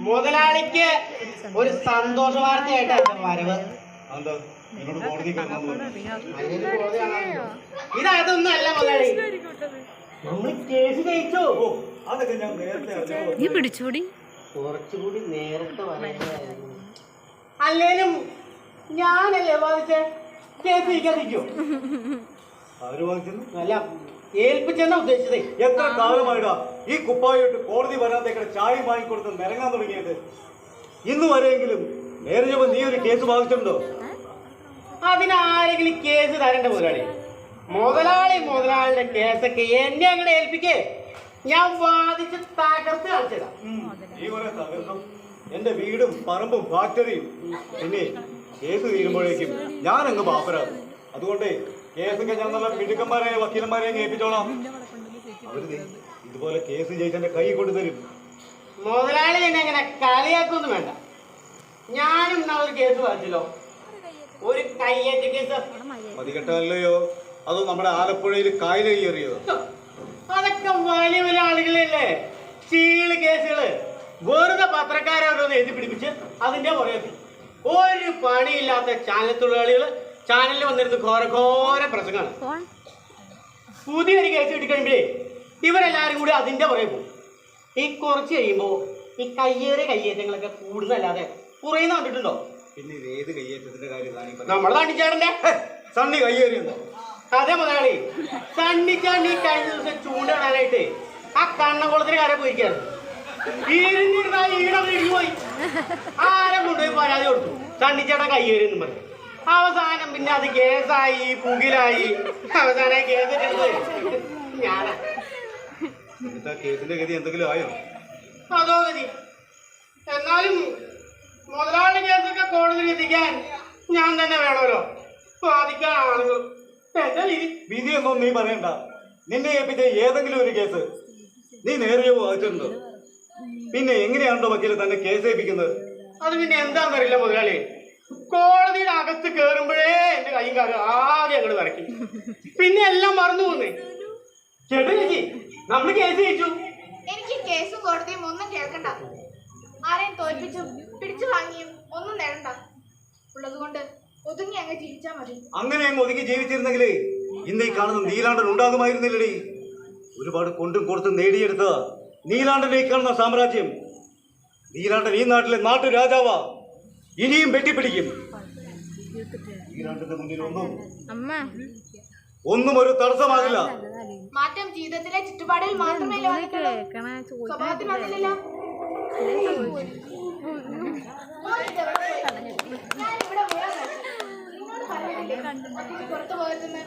മുതലാളിക്ക് ഒരു സന്തോഷ വാർത്തയായിട്ടാണ് വരവ്. ഇതൊന്നും അല്ല മുതലാളി, നമ്മൾ കേസ് ജയിച്ചു. കുറച്ചുകൂടി നേരത്തെ വരവായിരുന്നു. അല്ലേലും ഞാനല്ലേ വാദിച്ചേ, കേസ് ജയിക്കാതിരിക്കോ? അല്ല, ഏൽപ്പിച്ചെന്നാ ഉദ്ദേശിച്ചത്. എത്ര കാലമായിടാ ഈ കുപ്പായിട്ട് കോടതി വരാത്തേക്കടെ ചായ വാങ്ങിക്കൊടുത്ത് നിരങ്ങാൻ തുടങ്ങിയത്? ഇന്ന് വരെയെങ്കിലും നേരിയപ്പോ നീ ഒരു കേസ് വാദിച്ചിട്ടുണ്ടോ? അതിനാരെങ്കിലും കേസ് തരേണ്ട മുതലാളി. മുതലാളിയുടെ കേസൊക്കെ എന്നെ അങ്ങനെ ഏൽപ്പിക്കേ, ഞാൻ വാദിച്ച് തകർത്ത് കളിച്ചതാ. നീ കുറെ തകർക്കും. എന്റെ വീടും പറമ്പും ഫാക്ടറിയും. പിന്നെ കേസ് തീരുമ്പോഴേക്കും ഞാനങ്ങ് പാപ്പരാകും. അതുകൊണ്ട് കേസൊക്കെ ഞാൻ നല്ല മിടുക്കന്മാരെ വക്കീലന്മാരെ ഏൽപ്പിച്ചോളാം. അവര് ഇതുപോലെ കേസ് ജയിച്ചെന്റെ കൈ കൊണ്ട് തരും. മുതലാളി എന്നെ അങ്ങനെ കളിയാക്കൊന്നും വേണ്ട. ഞാനും ഒരു കേസ് വായിച്ചല്ലോ, ഒരു കയ്യേറ്റ കേസ്. മതികെട്ടല്ലയോ അതോ നമ്മുടെ ആലപ്പുഴയിൽ കായൽ കയ്യേറിയോ? അതൊക്കെ വലിയ വലിയ ആളുകളല്ലേ. ചീള് കേസുകള് വെറുതെ പത്രക്കാരെ ഓരോന്ന് എഴുതി പിടിപ്പിച്ച് അതിന്റെ പുറകെ ഒരു പണിയില്ലാത്ത ചാനൽ തൊഴിലാളികള് ചാനലിൽ വന്നിരുന്ന് ഘോര പ്രസംഗമാണ്. പുതിയൊരു കേസ് കിട്ടിക്കഴിയുമ്പോഴേ ഇവരെല്ലാരും കൂടി അതിന്റെ പുറകെ പോകും. ഈ കുറച്ച് കഴിയുമ്പോ ഈ കയ്യേറ്റങ്ങളൊക്കെ കൂടുന്നല്ലാതെ കുറയുന്ന കണ്ടിട്ടുണ്ടോ? പിന്നെ ഇത് ഏത് കയ്യേറ്റത്തിന്റെ കാര്യം? നമ്മളെ തണ്ണിച്ചാടന്റെ സണ്ണി കയ്യേറിയെന്നോ? അതെ മുതലാളി, തണ്ണിച്ചാണ്ടി കഴിഞ്ഞ ദിവസം ചൂണ്ടിടാനായിട്ട് ആ കണ്ണകുളത്തിന് കര പോയിരിക്കാണ്. പോയി ആരെ കൊണ്ടുപോയി പരാതി കൊടുത്തു, തണ്ണിച്ചാട കയ്യേറി എന്നും പറഞ്ഞു. അവസാനം പിന്നെ അത് കേസായി, പുകിലായി. അവസാനം കേസ് ഞാനാ. കേസിന്റെ ഗതി എന്തെങ്കിലും ആയോ? അതോ ഗതി. എന്നാലും മുതലാളി കേസൊക്കെ കോടതിയിൽ എത്തിക്കാൻ ഞാൻ തന്നെ വേണമല്ലോ, വാദിക്കാൻ ആളുകൾ. എന്താ വിധിയൊന്നും നീ പറയണ്ട. നിന്നെ ഏൽപ്പിച്ച ഏതെങ്കിലും ഒരു കേസ് നീ നേരിയോ വാദിച്ചിട്ടുണ്ടോ? പിന്നെ എങ്ങനെയാണോ വക്കീല് തന്നെ കേസ് ഏൽപ്പിക്കുന്നത്? അത് പിന്നെ എന്താണെന്നറിയില്ല മുതലാളി, കോടതിയുടെ അകത്ത് കയറുമ്പോഴേ എന്റെ കൈയും കാര്യം ആകെ അങ്ങോട്ട് വരക്കി. പിന്നെ എല്ലാം മറന്നു പോന്നേ. ചേട്ടൻ ചേച്ചി, നമ്മള് കേസ് ജയിച്ചു. എനിക്ക് കേസും കോടതിയും ഒന്നും കേൾക്കണ്ട. ആരെയും തോൽപ്പിച്ചും പിടിച്ചു വാങ്ങിയും ഒന്നും നേടണ്ട. ഉള്ളതുകൊണ്ട് ഒതുങ്ങി അങ്ങ് ജീവിച്ചാ മതി. അങ്ങനെ അങ്ങ് ഒതുങ്ങി ജീവിച്ചിരുന്നെങ്കിലേ ഇന്ന് ഈ കാണുന്ന നീലാണ്ടൻ ഉണ്ടാകുമായിരുന്നില്ലടി. ഒരുപാട് കൊണ്ടും കൊടുത്തും നേടിയെടുത്തതാ നീലാണ്ടൻ ഈ കാണുന്ന സാമ്രാജ്യം. നീലാണ്ടൻ ഈ നാട്ടിലെ നാട്ടുരാജാവാ. ഇനിയും വെട്ടിപ്പിടിക്കും. നീലാണ്ടന്റെ മുന്നിൽ ഒന്നും ഒരു തടസ്സമാകില്ല. മാറ്റം ജീവിതത്തിലെ ചുറ്റുപാടിൽ മാത്രമേ സ്വഭാവത്തിൽ വന്നില്ലല്ലോ.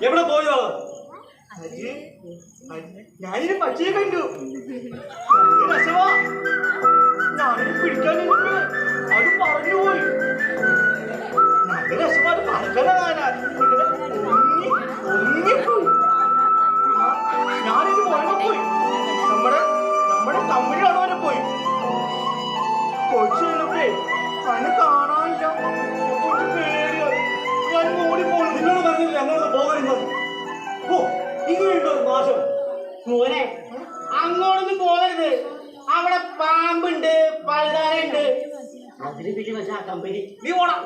എവിടെ പോയോ? ഞാനൊരു പക്ഷിയെ കണ്ടു. ഞാനൊരു പിടിക്കാൻ അത് പറഞ്ഞു പോയി. നല്ല രസമാണ് ഞാനിത് മുഴങ്ങ പോയി. നമ്മുടെ കമ്പനിയാണ് വരെ പോയി. കൊച്ചു ചെന്നപ്പേ അതിനെ കാണാനില്ല. കൊച്ചു പേടിയായി. ഞാൻ ഓടി പോയി. നിന്നോട് പറഞ്ഞില്ല അങ്ങോട്ട് പോകരുത്. ഓ ഇങ്ങനെയുണ്ടോ നാശം? മോനെ, അങ്ങോട്ടൊന്നും പോകരുത്. അവിടെ പാമ്പുണ്ട്, പഴുതാരുണ്ട്. അതിന് പിന്നെ പക്ഷെ ആ കമ്പനി നീ ഓടാ.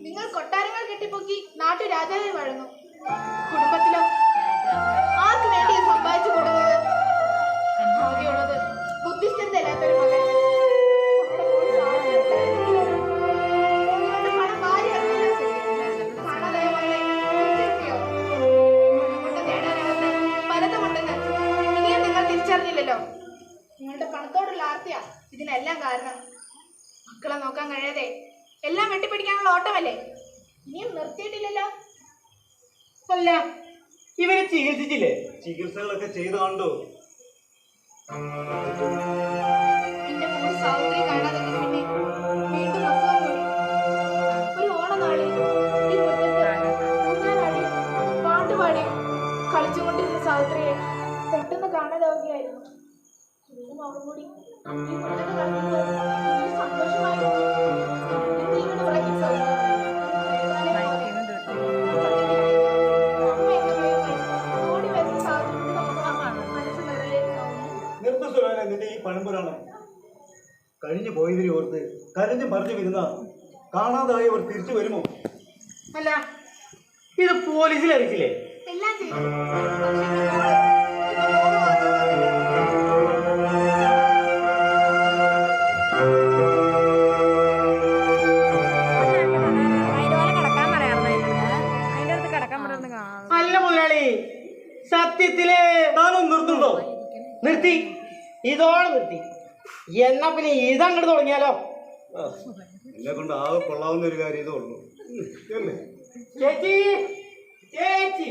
നിങ്ങൾ കൊട്ടാരങ്ങൾ കെട്ടിപ്പൊക്കി നാട്ടു രാജാവിൽ വഴങ്ങും. കുടുംബത്തിലോ ആർക്ക് വേണ്ടി സമ്പാദിച്ചു കൊടുക്കുന്നത്? ഭാഗ്യമുള്ളത് ബുദ്ധിസ്ഥിരതയില്ലാത്തൊരു മകൻ. തിരിച്ചറിഞ്ഞില്ലല്ലോ. നിങ്ങളുടെ പണത്തോടുള്ള ആർത്തിയാ ഇതിനെല്ലാം കാരണം. മക്കളെ നോക്കാൻ കഴിയാതെ എല്ലാം വെട്ടിപ്പിടിക്കാനുള്ള ഓട്ടമല്ലേ? ഇനിയും നിർത്തിയിട്ടില്ലല്ലോ. അല്ല, ഇവരെ ചികിത്സിച്ചില്ലേ? ചികിത്സകളൊക്കെ ചെയ്ത് കണ്ടു. എന്റെ മോൾ സാവിത്രി കാണാതെ പിന്നെ വീണ്ടും അസുഖം കൂടി. ഒരു ഓണനാളിൽ ഈ ഊഞ്ഞാലാടി പാട്ടുപാടി കളിച്ചുകൊണ്ടിരുന്ന സാവിത്രിയെ പെട്ടെന്ന് കാണാതാവുകയായിരുന്നു. അവളും കൂടി സന്തോഷമായിരുന്നു. പഴമ്പുരാണം? കഴിഞ്ഞു പോയതിനെ ഓർത്ത് കരഞ്ഞു പറഞ്ഞു വരുന്ന കാണാതായവർ തിരിച്ചു വരുമോ? അല്ല, ഇത് പോലീസിൽ അറിയിച്ചില്ലേ? എല്ലാം ചെയ്തു. പക്ഷേ എന്റെ മോള് അല്ല മുതലാളി, സത്യത്തില് താനൊന്ന് നിർത്തുണ്ടോ? നിർത്തി, ഇതോടെ നിർത്തി. എന്നാ പിന്നെ ഇതങ്ങോട്ട് തുടങ്ങിയാലോ? എന്നെ കൊണ്ട് ആകെ കൊള്ളാവുന്ന ഒരു കാര്യം ഇതേ ഉള്ളൂ. അല്ലേ? ചേച്ചി, ചേച്ചി,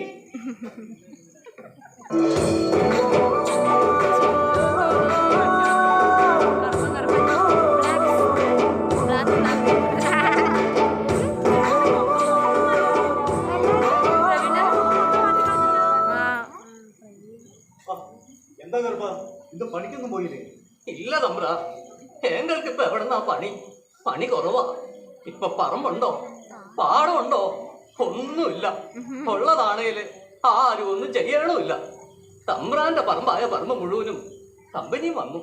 എന്താ കറുപ്പ, ഇത് പണിക്കൊന്നും പോയില്ലേ? ഇല്ല തമ്പ്ര, ഞങ്ങൾക്ക് ഇപ്പൊ എവിടെന്നാ പണി? പണി കുറവാ. ഇപ്പൊ പറമ്പുണ്ടോ, പാടമുണ്ടോ? ഒന്നുമില്ല. ഉള്ളതാണേല് ആരും ഒന്നും ചെയ്യണമില്ല. തമ്പ്രാന്റെ പറമ്പായ പറമ്പ് മുഴുവനും കമ്പനി വന്നു.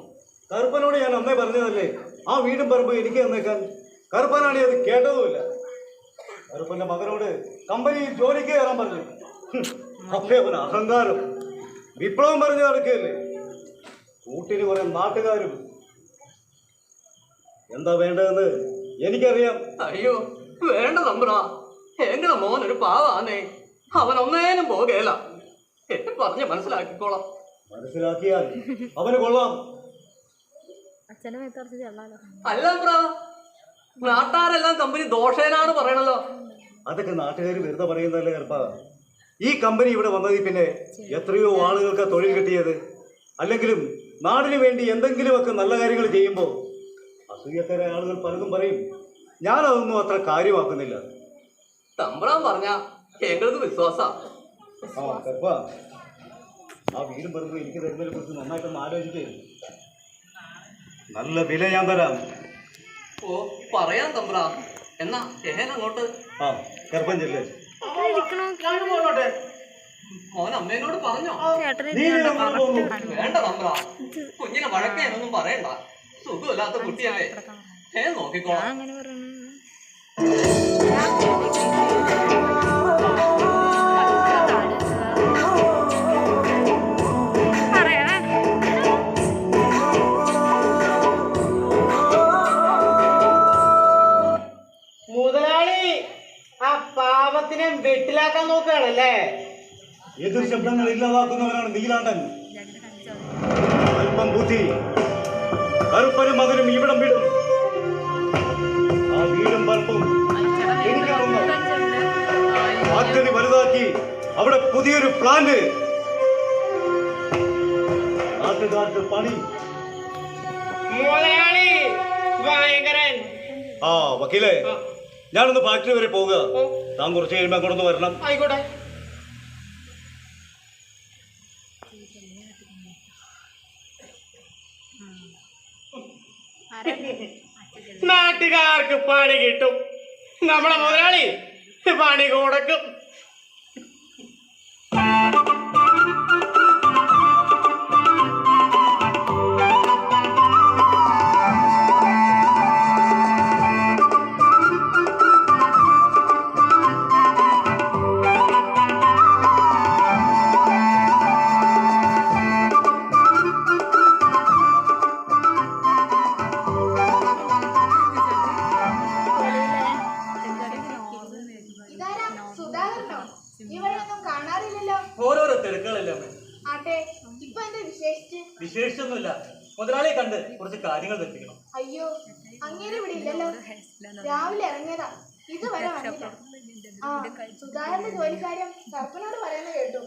കറുപ്പനോട് ഞാൻ അന്നേ പറഞ്ഞതല്ലേ ആ വീടും പറമ്പും എനിക്ക് തന്നേക്കാൻ. കറുപ്പനാണ് അത് കേട്ടതുമില്ല. കറുപ്പന്റെ മകനോട് കമ്പനിയിൽ ജോലിക്ക് കയറാൻ പറഞ്ഞു. അപ്പേ അവന് അഹങ്കാരം, വിപ്ലവം പറഞ്ഞു നടക്കുകയല്ലേ. കൂട്ടിന് കുറെ നാട്ടുകാരും. എന്താ വേണ്ടതെന്ന് എനിക്കറിയാം. അയ്യോ വേണ്ട തമ്പ്ര, എങ്ങനെ മോനൊരു പാവാന്നേ. അവൻ ഒന്നേനും പോകേല. എന്നെ പറഞ്ഞ് മനസ്സിലാക്കിക്കോളാം. മനസ്സിലാക്കിയാൽ അവന് കൊള്ളാം. അല്ല തമ്പ്ര, നാട്ടാരെല്ലാം കമ്പനി ദോഷേനാണ് പറയണല്ലോ. അതൊക്കെ നാട്ടുകാർ വെറുതെ പറയുന്നതല്ലേ കറുപ്പ. ഈ കമ്പനി ഇവിടെ വന്നതിൽ പിന്നെ എത്രയോ ആളുകൾക്ക് തൊഴിൽ കിട്ടിയത്. അല്ലെങ്കിലും നാടിന് വേണ്ടി എന്തെങ്കിലുമൊക്കെ നല്ല കാര്യങ്ങൾ ചെയ്യുമ്പോൾ അസൂയക്കാരായ ആളുകൾ പലതും പറയും. ഞാനതൊന്നും അത്ര കാര്യമാക്കുന്നില്ല. തമ്പ്രാൻ പറഞ്ഞ എങ്ങളത് വിശ്വാസ. ആ കറുപ്പ, ആ വീടും പറമ്പും എനിക്ക് തരുന്നതിനെ കുറിച്ച് നന്നായിട്ടൊന്ന് ആലോചിക്കേ. നല്ല വില ഞാൻ തരാം. ഓ പറയാൻ തമ്പ്ര. എന്നാ അങ്ങോട്ട്. ആ കറുപ്പൻ ചെല്ലേ. മോൻ അമ്മേനോട് പറഞ്ഞോ? നീ അങ്ങോട്ട് പോന്നു. വേണ്ട തമ്പ്ര, കുഞ്ഞിനെ വഴക്കേനൊന്നും പറയണ്ട. സുഖമില്ലാത്ത കുട്ടിയല്ലേ, നോക്കിക്കോളാം. മുതലാളി ആ പാപത്തിനെ വെട്ടിലാക്കാൻ നോക്കുകയാണല്ലേ? എതിർ ശബ്ദങ്ങൾ ഇല്ലാതാക്കുന്നവരാണ് നീലാണ്ടൻ. അല്പം ബുദ്ധി, കറുപ്പനും മകനും ഇവിടം വിടും. ആ വീടും പറമ്പും എനിക്കാവുന്നു. ഫാക്ടറി വലുതാക്കി അവിടെ പുതിയൊരു പ്ലാന്റ്, നാട്ടുകാർക്ക് പണി. മുതലാളി ഭയങ്കരൻ. ആ വക്കീലേ, ഞാനൊന്ന് ഫാക്ടറി വരെ പോവുക. താൻ കുറച്ച് കഴിയുമ്പോൾ അങ്ങോട്ടൊന്ന് വരണം. ആയിക്കോട്ടെ. നാട്ടുകാർക്ക് പണി കിട്ടും, നമ്മളെ മുതലാളി പണി കൊടുക്കും. ഇതാരാ? സുധാകരനോ? ഇവരെയൊന്നും കാണാറില്ലല്ലോ. ഓരോരോ തിരക്കുകളല്ലേ അമ്മേ. ആട്ടെ, ഇപ്പൊ എന്താ വിശേഷിച്ച്? വിശേഷിച്ചൊന്നുമില്ല. മുതലാളിയെ കണ്ട് കുറച്ച് കാര്യങ്ങൾ തെറ്റിക്കണം. അയ്യോ, അങ്ങേരെ ഇവിടെ ഇല്ലല്ലോ. രാവിലെ ഇറങ്ങിയതാ, ഇതുവരെ വന്നില്ല. ആ, സുധാകരന്റെ ജോലിക്കാര്യം കറുപ്പനോട് പറയുന്നത് കേട്ടു.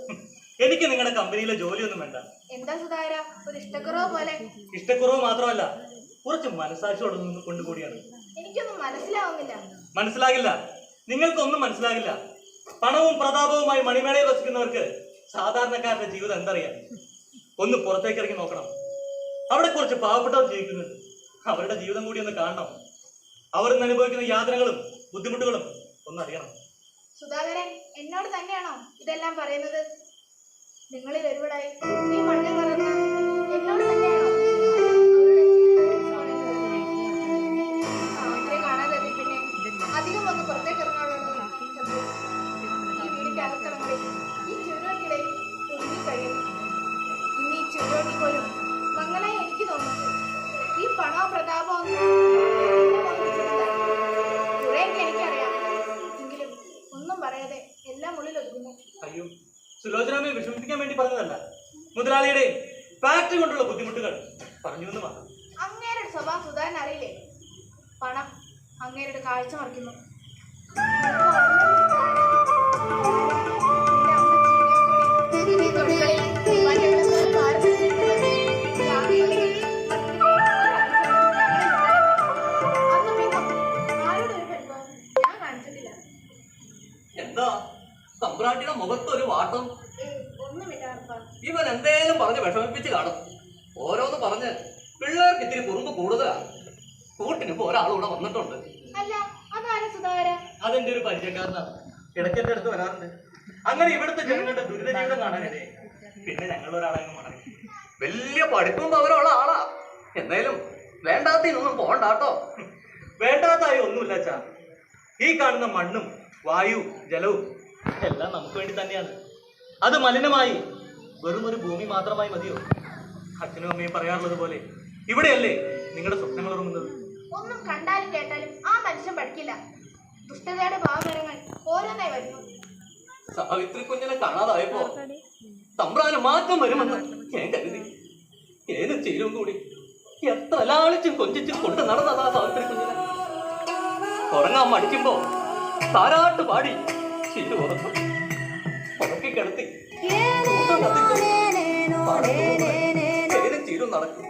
എനിക്ക് നിങ്ങളുടെ കമ്പനിയിലെ ജോലിയൊന്നും വേണ്ട. എന്താ സുധാകര, ഒരു ഇഷ്ടക്കുറവ് പോലെ? ഇഷ്ടക്കുറവ് മാത്രമല്ല, കുറച്ച് മനസാക്ഷിയോട് നിന്ന് കൊണ്ടുകൂടിയാണ്. എനിക്കൊന്നും മനസ്സിലാവുന്നില്ല. മനസ്സിലാകില്ല, നിങ്ങൾക്കൊന്നും മനസ്സിലാകില്ല. പണവും പ്രതാപവുമായി മണിമേടയിൽ വസിക്കുന്നവർക്ക് സാധാരണക്കാരുടെ ജീവിതം എന്തറിയാം? ഒന്ന് പുറത്തേക്ക് ഇറങ്ങി നോക്കണം. അവിടെ കുറച്ച് പാവപ്പെട്ടവർ ജീവിക്കുന്നുണ്ട്. അവരുടെ ജീവിതം കൂടി ഒന്ന് കാണണം. അവർ ഇന്ന് അനുഭവിക്കുന്ന യാതനകളും ബുദ്ധിമുട്ടുകളും ഒന്നറിയണം. സുധാകരൻ എന്നോട് തന്നെയാണോ ഇതെല്ലാം പറയുന്നത്? നിങ്ങളിൽ ഒരുവടായി ഈ മണ്ണിൽ വളർന്ന എന്നോട് തന്നെയാണോ? മുതലാളിയെ വിഷമിപ്പിക്കാൻ വേണ്ടി പറഞ്ഞതല്ല. മുതലാളിയുടെ ഫാക്ടറി കൊണ്ടുള്ള ബുദ്ധിമുട്ടുകൾ പറഞ്ഞു എന്ന് മാത്രം. അങ്ങേരുടെ സ്വഭാവം സുധാരൻ അറിയില്ലേ? പണം അങ്ങേരുടെ കാഴ്ച മറിക്കുന്നു. എന്താ തമ്പ്രാട്ടിയുടെ മുഖത്തൊരു വാട്ടം? ഒന്നുമില്ല. ഇവൻ എന്തേലും പറഞ്ഞ് വിഷമിപ്പിച്ച് കാണും. ഓരോന്ന് പറഞ്ഞ് പിള്ളേർക്ക് ഇത്തിരി കുറുമ്പ് കൂടുതലാണ്. കൂട്ടിനിപ്പോ ഒരാളൂടെ വന്നിട്ടുണ്ട്. അല്ല, അതാരാ സുധാകര? അതെന്റെ ഒരു പരിചയക്കാരനാണ്. ഇടയ്ക്ക് എന്റെ അടുത്ത് വരാറുണ്ട്. അങ്ങനെ ഇവിടുത്തെ ജനങ്ങളുടെ ദുരിത ജീവിതം കാണാനിടയെ പിന്നെ ഞങ്ങൾ ഒരാളെങ്ങും മടങ്ങി. വലിയ പഠിപ്പും പവരുള്ള ആളാ. എന്തായാലും വേണ്ടാത്തതിനൊന്നും പോണ്ടാട്ടോ. വേണ്ടാതായി ഒന്നുമില്ല അച്ഛാ. ഈ കാണുന്ന മണ്ണും വായു ജലവും എല്ലാം നമുക്ക് വേണ്ടി തന്നെയാണ്. അത് മലിനമായി വെറും ഒരു ഭൂമി മാത്രമായി മതിയോ? അച്ഛനും അമ്മയും പറയാറുള്ളത് പോലെ ഇവിടെയല്ലേ നിങ്ങളുടെ സ്വപ്നങ്ങൾ ഉറങ്ങുന്നത്? ഒന്നും കണ്ടാലും കേട്ടാലും ആ മനുഷ്യൻ പഠിക്കില്ല. ദുഷ്ടതയുടെ ഭാവഘടങ്ങൾ ഓരോന്നായി വരുന്നു. സാവിത്രി കുഞ്ഞിനെ കാണാതായപ്പോ തമ്പ്രാന് മാറ്റം വരുമെന്ന് ഞാൻ കരുതി. ഏത് ചീരും കൂടി എത്ര ലാളിച്ചും കൊഞ്ചിച്ചും കൊണ്ട് നടന്നതാ സാവിത്രി കുഞ്ഞിനെ. ഉറങ്ങാൻ മടിക്കുമ്പോ താരാട്ട് പാടി ചീരു ഉറക്കും. ഉറക്കി കിടത്തി ചീരും നടക്കും.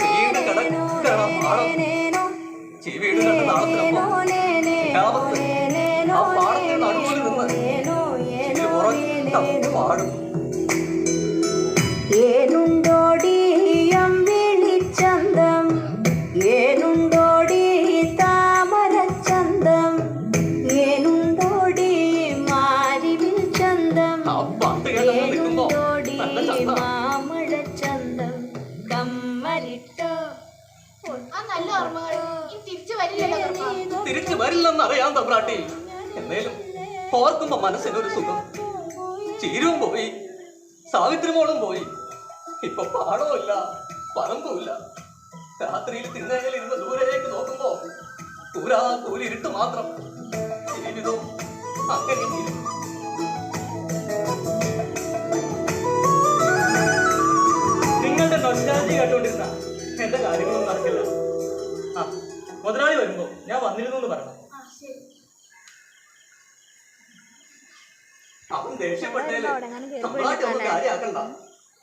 വീട് കിടക്കണം പാടം. വീട് കണ്ട് നാളത്തിനപ്പോ ഗ്രാമത്ത് ആ പാടത്തിന് നടുവിൽ നിന്ന് ചീരു ഉറക്കം പാടും. ഏനുണ്ടോടിയം വിളിച്ചന്തം, ഏനുണ്ടോടി താമരച്ചന്തം, ഏനുണ്ടോടി മാരിവിൽ ചന്തം, ആ പാട്ട് കേട്ടപ്പോ നിൽക്കുമ്പോ ഏനുണ്ടോടി നല്ല ചന്ത. മാമഴച്ചന്തം, കമ്മലിട്ടോ. ആ നല്ല ഓർമ്മകൾ ഇനി തിരിച്ചു വരില്ലല്ലോ കർത്താ. തിരിച്ചു വരില്ലെന്നറിയാം തമ്പ്രാട്ടി. എന്നേലും ഓർക്കുമ്പോ മനസ്സിനൊരു സുഖം. ചീരവും പോയി, സാവിത്രി മോളും പോയി. ഇപ്പൊ പാടവുമില്ല, പറമ്പുമില്ല. രാത്രിയിൽ തിന്നേലിരുന്ന് ദൂരേക്ക് നോക്കുമ്പോ കൂരാ കൂരിരുട്ട് മാത്രം. ജീവിതവും അങ്ങനെ ഇരിക്കും. നിങ്ങളുടെ നൊസ്റ്റാൾജി കേട്ടോണ്ടിരുന്ന എന്റെ കാര്യങ്ങളൊന്നും നടക്കില്ല. ആ മുതലാളി വരുമ്പോ ഞാൻ വന്നിരുന്നു എന്ന് പറയണം. ആ, ശരി. അവൻ ദേഷ്യപ്പെട്ടേല് തമ്പ്രാട്ടി ഒന്നും കാര്യാക്കണ്ട.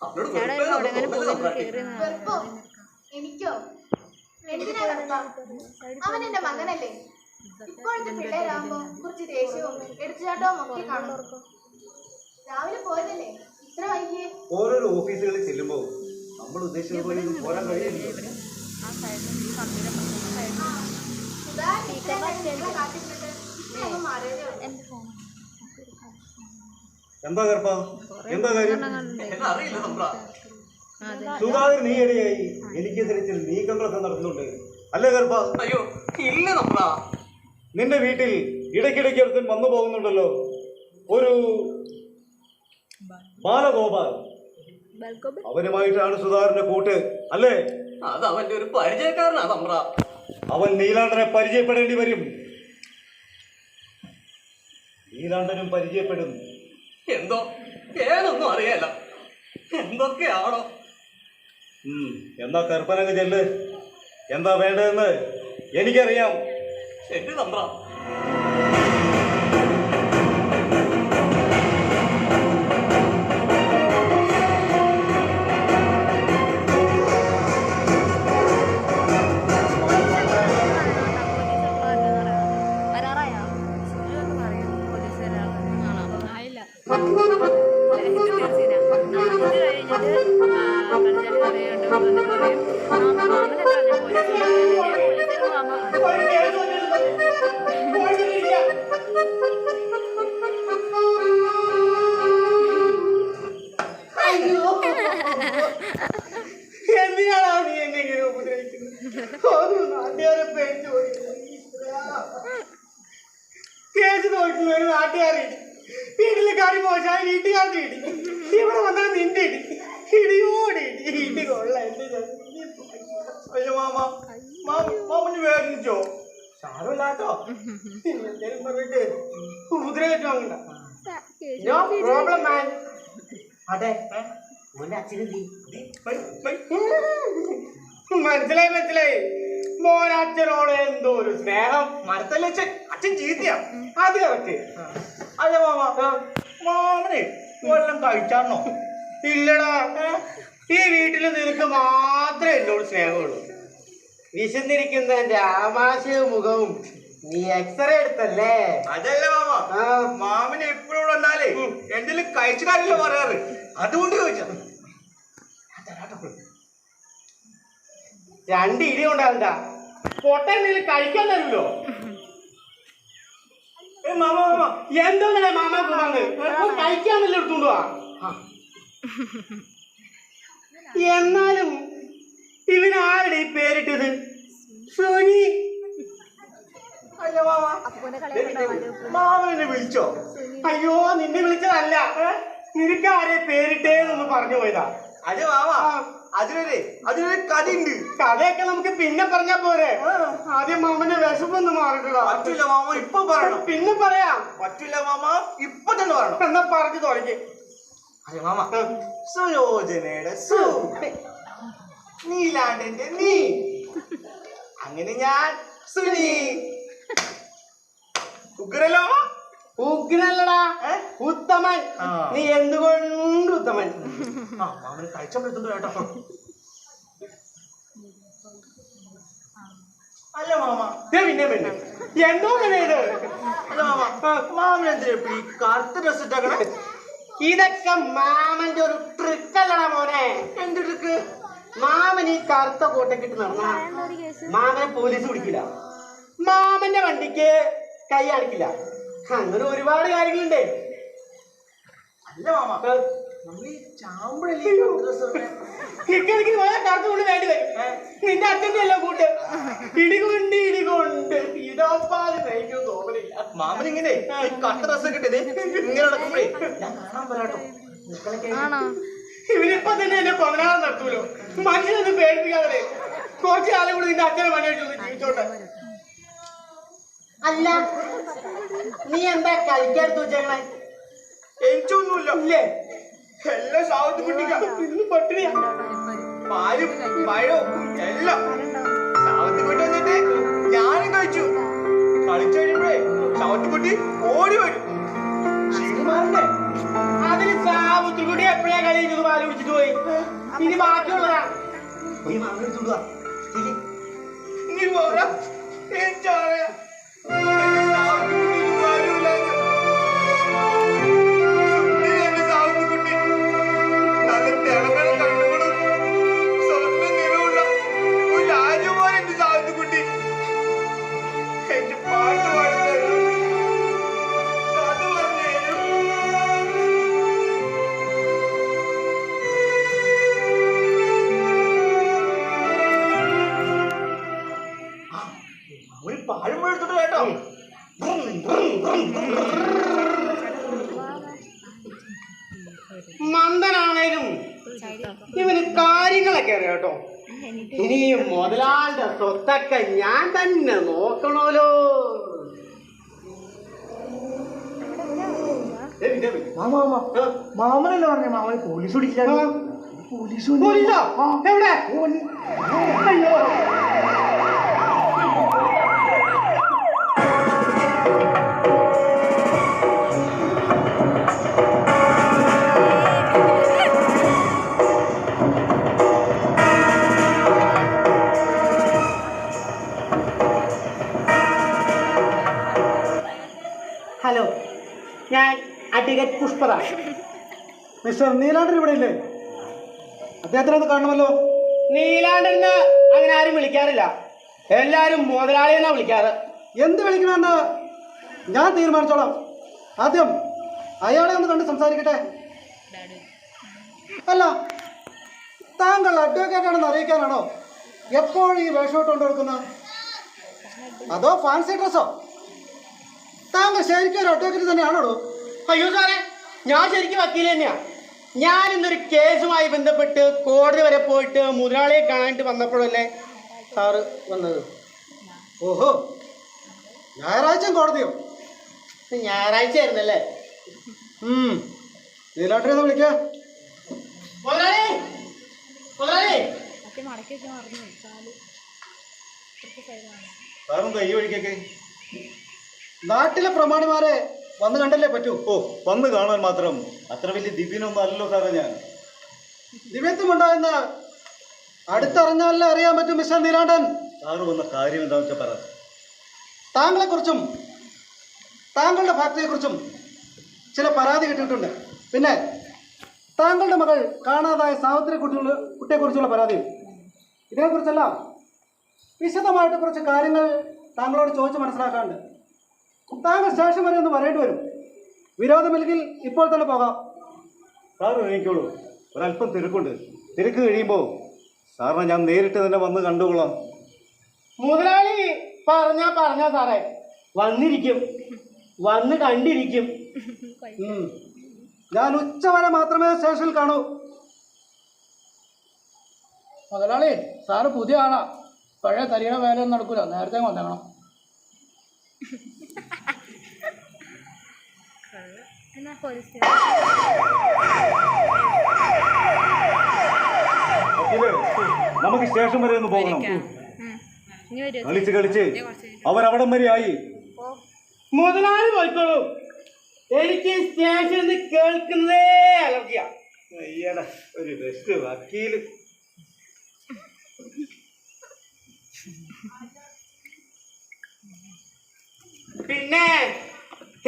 അവനോട് വെറുപ്പേന്ന് തോന്നല് തമ്പ്രാട്ടി. വെറുപ്പോ? എനിക്കോ? എന്തിനാ കർത്താ? അവൻ എന്റെ മകനല്ലേ? ഇപ്പോഴത്തെ പിള്ളേരാകുമ്പോ കുറച്ച് ദേഷ്യവും എടുത്തുചാട്ടവും ഒക്കെ കാണും. രാവിലെ പോയതല്ലേ, ഇത്ര വൈകിയേ? ഓരോരോ ഓഫീസുകളിൽ ചെല്ലുമ്പോ നമ്മൾ ഉദ്ദേശിച്ചത് പോലെ ഒന്നും പോരാൻ കഴിയില്ല. സുധാകരൻ ഇത്രയും കാത്തിട്ടുണ്ട്. ഇപ്പൊ മാറിയതേ ഉള്ളൂ. എന്താ കർപ്പ, എന്താ കാര്യം? എന്നെ അറിയില്ല തമ്പ്രാ. സുധാകരൻ നീ ഇടയായി എനിക്കെതിരെ ചില നീക്കങ്ങളൊക്കെ നടത്തുന്നുണ്ട് അല്ലേ കർപ്പ? അയ്യോ ഇല്ല തമ്പ്രാ. നിന്റെ വീട്ടിൽ ഇടയ്ക്കിടയ്ക്ക് ഒരുത്തൻ വന്നു പോകുന്നുണ്ടല്ലോ, ഒരു ബാലഗോപാൽ. അവനുമായിട്ടാണ് സുധാകരന്റെ കൂട്ട് അല്ലേ? അത് അവന്റെ ഒരു പരിചയക്കാരനാ തമ്പ്രാ. അവൻ നീലാണ്ടനെ പരിചയപ്പെടേണ്ടി വരും. നീലാണ്ടനും പരിചയപ്പെടും. എന്തോ ഏതൊന്നും അറിയാല, എന്തൊക്കെയാണോ. എന്നാ കർപ്പനങ്ങ് ചെല്ല്. എന്താ വേണ്ടതെന്ന് എനിക്കറിയാം. ശരി തമ്പ്രാ. എന്തിനാണോ നീ എന്നെ ഇങ്ങനെ ഉപദ്രവിക്കുന്നത്? കേസ് നോക്കുന്ന ഒരു നാട്ടുകാരി വീട്ടിലെ കറി മോശമായി വീട്ടുകാരുടെ ഇടി, ഇവിടെ വന്നാൽ നിന്റെ ഇടി, ഇടിയോടെ ഇടി, ഇടി കൊള്ള. മാമന് വേദനിച്ചോ? സാരമില്ലാട്ടോ, എന്തേലും പറഞ്ഞിട്ട് ഉപദ്രവിച്ചോ? അങ്ങനെ നോ പ്രോബ്ലം മാൻ. അതെ മോന്റെ അച്ഛനെന്തി മനസ്സിലായി മോനച്ഛനോട് എന്തോ ഒരു സ്നേഹം. മരത്തല്ലേ അച്ഛൻ ചീത്തയാ. അത് കറക്റ്റ്. അല്ല മാമനെ വല്ലതും കഴിച്ചാണോ? ഇല്ലടാ, ഈ വീട്ടിൽ നിനക്ക് മാത്രമേ എന്നോട് സ്നേഹമുള്ളൂ. വിശന്നിരിക്കുന്ന എന്റെ ആമാശയ മുഖവും നീ എക്സ്റേ എടുത്തല്ലേ? അതല്ല മാമന് എപ്പോഴും വന്നാലേ എന്തെങ്കിലും കഴിച്ചിട്ടാണല്ലോ പറയാറ്, അതുകൊണ്ട് ചോദിച്ചാ. രണ്ട് ഇടി കൊണ്ടാവണ്ട പൊട്ടൻ നീ കഴിക്കാൻ തരുമല്ലോ. എന്തോന്നല്ലേ മാമ കൂടാന്ന് കഴിക്കാന്നല്ലേ എടുത്തോണ്ട് വാ. എന്നാലും ഇവനാരുടെ ഈ പേരിട്ടത്? സോനി. അല്ല മാമനെ വിളിച്ചോ? അയ്യോ, നിന്നെ വിളിച്ചതല്ല, നിനക്ക് ആരെ പേരിട്ടേന്നൊന്ന് പറഞ്ഞു പോയതാ. അത് അതിനൊരു കഥയുണ്ട്. കഥയൊക്കെ നമുക്ക് പിന്നെ പറഞ്ഞാ പോരെ? ആദ്യം മാമന്റെ വിശപ്പൊന്ന് മാറിട്ടതാ. പറ്റില്ല മാമ, ഇപ്പൊ പറയണം. പിന്നെ പറയാം. പറ്റില്ല മാമ, ഇപ്പൊ തന്നെ പറയണം. എന്നാ പറഞ്ഞു തുടങ്ങി. അതെ മാമ, സുയോജനയുടെ സു, നീലാണ്ടന്റെ നീ, അങ്ങനെ ഞാൻ സുനി. ഉഗ്രലോ? ഉഗ്രല്ലടാ, ഉത്തമൻ. നീ എന്തുകൊണ്ട് ഉത്തമൻ? മാമന് കഴിച്ചപ്പോഴെത്തുണ്ടോ കേട്ടോ. അല്ല മാമ, പിന്നെ പിന്നെ എന്തോ ഇത്? അല്ല മാമ, മാമനെന്തിനാ ഈ കറുത്ത ഡ്രസ് ഇട്ടാക്കണേ? ഇതൊക്കെ മാമന്റെ ഒരു ട്രിക്കല്ലടാ മോനെ. എന്ത് ട്രിക്ക്? മാമൻ ഈ കറുത്ത കോട്ടക്കിട്ട് നടന്നാ മാമനെ പോലീസ് പിടിക്കില്ല, മാമന്റെ വണ്ടിക്ക് കൈ അടക്കില്ല, അങ്ങനെ ഒരുപാട് കാര്യങ്ങളുണ്ട്. അല്ല മാമ, നമ്മളീ ചാമ്പഴല്ലേ കിക്കടിക്ക് പോയാൽ കറുത്ത കൊണ്ട് വേണ്ടി വരും. നിന്റെ അച്ഛൻ്റെ അല്ല കൂട്ട്. ഇടികൊണ്ട് ഇതോപ്പാത് കഴിക്കും തോന്നലില്ല. മാമനിങ്ങനെ ഈ കട്ട ഡ്രസ് കിട്ടിയത് ഇങ്ങനെ നടക്കുമ്പോഴേ ഞാൻ കാണാൻ പറയാട്ടോ. ഇവരിപ്പൊ തന്നെ എന്നെ പതിനാറ് നടത്തൂലോ. മനുഷ്യനൊന്നും പേടിപ്പിക്കാതെ കുറച്ച് കാലം കൂടി നിന്റെ അച്ഛനെ മണിയായിട്ട് ജീവിച്ചോട്ടെ. അല്ല, നീ എന്താ കളിക്കാടുത്ത് വെച്ചേക്കണേ? എനിക്കൊന്നുമില്ല. ഇല്ലേ? എല്ലാം സാവത്ത് കുട്ടിക്കാ. ഇന്ന് പട്ടിണിയാ. പാലും പഴവും എല്ലാം സാവത്ത് കുട്ടി വന്നിട്ട് ഞാനും കഴിച്ചു. കളിച്ചു കഴിയുമ്പോഴേ സാവത്ത് കുട്ടി ഓടി വരും. അതിന് സാബുത്തുകൂടി എപ്പോഴാ കളി കഴിഞ്ഞത് പാല് കുടിച്ചിട്ട് പോയി. ഇനി ബാക്കിയുള്ളതാ നീ മാമനെ എടുത്തോണ്ട് വാ. നീ പോരാ, എനിക്കറിയാം. മന്ദനാണേലും ഇവന് കാര്യങ്ങളൊക്കെ അറിയാം കേട്ടോ. ഇനി മുതലാളുടെ സ്വത്തൊക്കെ ഞാൻ തന്നെ നോക്കണോലോ. മാമനല്ലേ പറഞ്ഞ മാമന് പോലീസ് പിടിക്കില്ല. പോലീസോ? എവിടെ? അയ്യോ, ഹലോ, ഞാൻ അഡ്വക്കേറ്റ് പുഷ്പരാജ്. മിസ്റ്റർ നീലാണ്ടൻ ഇവിടെ ഇല്ലേ? അദ്ദേഹത്തിനെ ഒന്ന് കാണണമല്ലോ. നീലാണ്ടെന്ന് അങ്ങനെ ആരും വിളിക്കാറില്ല, എല്ലാരും മുതലാളി എന്നാ വിളിക്കാറ്. എന്ത് വിളിക്കണമെന്ന് ഞാൻ തീരുമാനിച്ചോളാം. ആദ്യം അയാളെ ഒന്ന് കണ്ട് സംസാരിക്കട്ടെ. അല്ല, താങ്കൾ അഡ്വക്കേറ്റ് ആണെന്ന് അറിയിക്കാനാണോ എപ്പോഴും ഈ വേഷോട്ട് കൊണ്ടുകൊടുക്കുന്നത്? അതോ ഫാൻസി ഡ്രസ്സോ? താങ്കൾ ശരിക്കും ഒരു അഡ്വക്കേറ്റ് തന്നെയാണോ? അയ്യോ സാറേ, ഞാൻ ശരിക്കും വക്കീൽ തന്നെയാ. ഞാൻ ഇന്നൊരു കേസുമായി ബന്ധപ്പെട്ട് കോടതി വരെ പോയിട്ട് മുതലാളിയെ കാണാനായിട്ട് വന്നപ്പോഴല്ലേ സാറ് വന്നത്. ഓഹോ, ഞായറാഴ്ച കോടതിയോ? ഞായറാഴ്ച ആയിരുന്നല്ലേ? നീലാട്ടിനെ വിളിക്ക. മുതലാളി മുതലാളി സാറെന്താ ഈ വഴിക്കൊക്കെ? നാട്ടിലെ പ്രമാണിമാരെ വന്ന് കണ്ടല്ലേ പറ്റൂ. ഓ, വന്ന് കാണാൻ മാത്രം അത്ര വലിയ ദിവ്യനൊന്നും അല്ലല്ലോ സാറേ ഞാൻ. ദിവ്യത്വമുണ്ടായെന്ന് അടുത്തറിഞ്ഞാലേ അറിയാൻ പറ്റും മിസ്റ്റർ നീലാണ്ടൻ. സാറ് വന്ന കാര്യം എന്താണെന്ന് വെച്ചാൽ പറ. താങ്കളെക്കുറിച്ചും താങ്കളുടെ ഫാക്ടറിയെക്കുറിച്ചും ചില പരാതി കിട്ടിയിട്ടുണ്ട്. പിന്നെ താങ്കളുടെ മകൾ കാണാതായ സാവിത്രി കുട്ടിയെക്കുറിച്ചുള്ള പരാതിയും. ഇതിനെക്കുറിച്ചെല്ലാം വിശദമായിട്ട് കുറച്ച് കാര്യങ്ങൾ താങ്കളോട് ചോദിച്ച് മനസ്സിലാക്കാനുണ്ട്. താങ്കൾ സ്റ്റേഷൻ വരെ ഒന്ന് വരേണ്ടി വരും. വിരോധമില്ലെങ്കിൽ ഇപ്പോൾ തന്നെ പോകാം. സാറ് എനിക്കോളൂ, ഒരല്പം തിരക്കുണ്ട്. തിരക്ക് കഴിയുമ്പോൾ സാറിനെ ഞാൻ നേരിട്ട് തന്നെ വന്ന് കണ്ടുകൊള്ളാം. മുതലാളി പറഞ്ഞ സാറേ, വന്നിരിക്കും, വന്ന് കണ്ടിരിക്കും. ഞാൻ ഉച്ച വരെ മാത്രമേ സ്റ്റേഷനിൽ കാണൂ. മുതലാളി, സാറ് പുതിയ ആളാ. പഴയ തരിയുടെ വേലയൊന്നും നടക്കൂല. നേരത്തെ വന്നേക്കണം. നമുക്ക് സ്റ്റേഷൻ വരെ ഒന്ന് പോകണം. കളിച്ച് കളിച്ച് അവരവിടം വരെ ആയി. മുതലാളി പോയിക്കോളൂ. എനിക്ക് സ്റ്റേഷനിൽ കേൾക്കുന്നതേ അലർജിയാ. അയ്യടാ, ഒരു ബെസ്റ്റ് വക്കീല്. പിന്നെ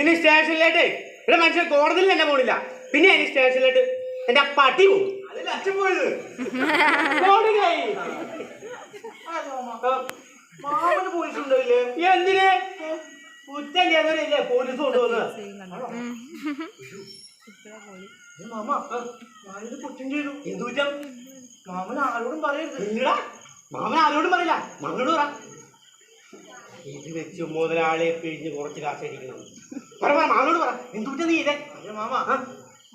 ഇനി സ്റ്റേഷനിലേക്ക് ഇവിടെ മനുഷ്യൻ കോടതിയിൽ തന്നെ പോണില്ല. പിന്നെ ഇനി സ്റ്റേഷനിലേക്ക് എന്റെ പട്ടി പോകും. അതിൽ അച്ഛൻ പോയത് കോടതിയായി. മാമന് പോലീസ് ഉണ്ടായില്ലേ? എന്തിന്? കുറ്റം ചെയ്തവരല്ലേ പോലീസ് കൊണ്ടുവന്നത്. മാമ, ഞാനിത് കുറ്റം ചെയ്തു. എന്ത് കുറ്റം? മാമൻ ആരോടും പറയരുത്. ഇല്ലടാ, മാമൻ ആരോടും പറയില്ല. മകനോട് പറ. ഇത് വെച്ച് മുതലാളിയെ പിഴിഞ്ഞ് കുറച്ച് കാശടിക്കണം. മാമനോട് പറ. എന്ത് കുറ്റം നീ ഇതേ? മാമ,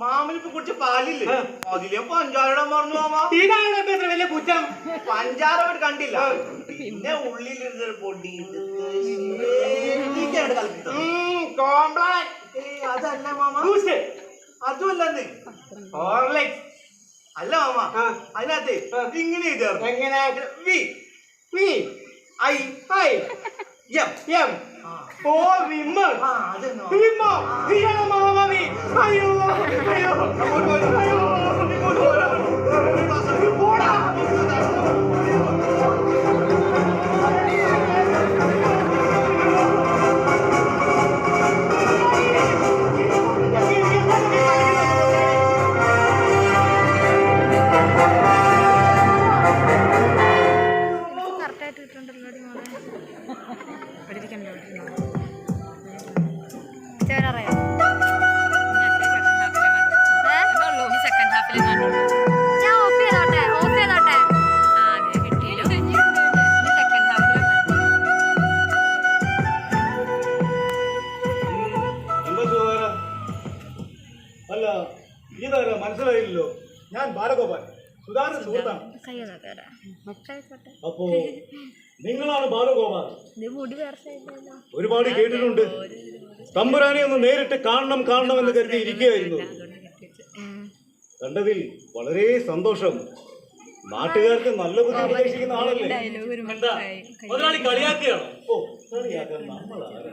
മാമനിപ്പോ കുറിച്ച് പാലില്ലേ? അതിലെ പഞ്ചാര പറഞ്ഞു മാമ. ഇതാണ് ഇപ്പൊ എത്ര വലിയ കുറ്റം. പഞ്ചാര അവർ കണ്ടില്ല. പിന്നെ ഉള്ളിലിരുന്നൊരു പൊടി അതല്ല മാമ. അതുമല്ലെന്ന്. ഹോർലിക്സ്. അല്ല മാമ, അതിനകത്ത് ഇങ്ങനെ എഴുതാറുണ്ട്. എങ്ങനെ? V V I I M M. ഓ, വിമ്മ. അതെന്നോ? വിമ്മ. ഇയാളെ മാമി. അയ്യോ അയ്യോ അയ്യോ. പോടാ. എന്താ സുധാര? അല്ല, ഇതാരാ? മനസ്സിലായില്ലല്ലോ. ഞാൻ ബാലഗോപാൽ, സുധാകരൻ സുഹൃത്താണ്. അപ്പോ നിങ്ങളാണ് ബാലഗോപാൽ. ഒരുപാട് കേട്ടിട്ടുണ്ട്. തമ്പുരാനെ ഒന്ന് നേരിട്ട് കാണണം കാണണം എന്ന് കരുതി ഇരിക്കുകയായിരുന്നു. കണ്ടതിൽ വളരെ സന്തോഷം. നാട്ടുകാർക്ക് നല്ല ബുദ്ധി ഉപദേശിക്കുന്ന ആളല്ലേ? എന്താ മുതലാളി കളിയാക്കുകയാണോ? ഓ, കളിയാക്കാൻ നമ്മളാരാ?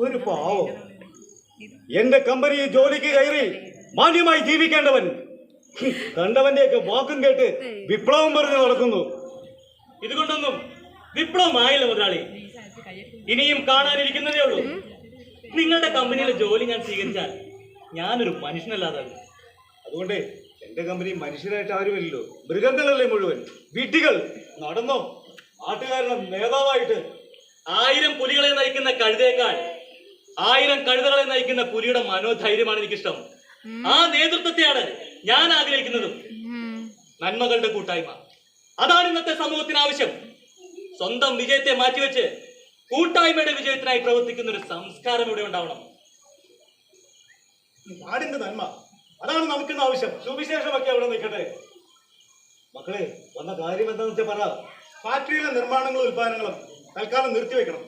ഒരു പാവം. എന്റെ കമ്പനിയിൽ ജോലിക്ക് കയറി മാന്യമായി ജീവിക്കേണ്ടവൻ കണ്ടവന്റെയൊക്കെ വാക്കും കേട്ട് വിപ്ലവം പറഞ്ഞു നടക്കുന്നു. ഇതുകൊണ്ടൊന്നും വിപ്ലവമായില്ല മുതലാളി. ഇനിയും കാണാനിരിക്കുന്നതേ ഉള്ളൂ. നിങ്ങളുടെ കമ്പനിയിലെ ജോലി ഞാൻ സ്വീകരിച്ചാൽ ഞാനൊരു മനുഷ്യനല്ലാതാകും. അതുകൊണ്ട് എന്റെ കമ്പനി മനുഷ്യരായിട്ട് ആരുമില്ലല്ലോ, മൃഗങ്ങളല്ലേ മുഴുവൻ. വിഡ്ഢികൾ. നടന്നോ നാട്ടുകാരുടെ നേതാവായിട്ട്. 1000 പുലികളെ നയിക്കുന്ന കഴുതയേക്കാൾ 1000 കഴുതകളെ നയിക്കുന്ന പുലിയുടെ മനോധൈര്യമാണ് എനിക്കിഷ്ടം. ആ നേതൃത്വത്തെയാണ് ഞാൻ ആഗ്രഹിക്കുന്നതും. നന്മകളുടെ കൂട്ടായ്മ, അതാണ് ഇന്നത്തെ സമൂഹത്തിന് ആവശ്യം. സ്വന്തം വിജയത്തെ മാറ്റിവെച്ച് കൂട്ടായ്മയുടെ വിജയത്തിനായി പ്രവർത്തിക്കുന്ന ഒരു സംസ്കാരം ഇവിടെ ഉണ്ടാവണം. നാടിന്റെ നന്മ, അതാണ് നമുക്കിന്ന് ആവശ്യം. സുവിശേഷമൊക്കെ അവിടെ നിൽക്കട്ടെ. മക്കളെ, വന്ന കാര്യം എന്താണെന്ന് വെച്ചാൽ പറ. ഫാക്ടറിയിലെ നിർമ്മാണങ്ങളും ഉൽപ്പാദനങ്ങളും തൽക്കാലം നിർത്തിവെക്കണം.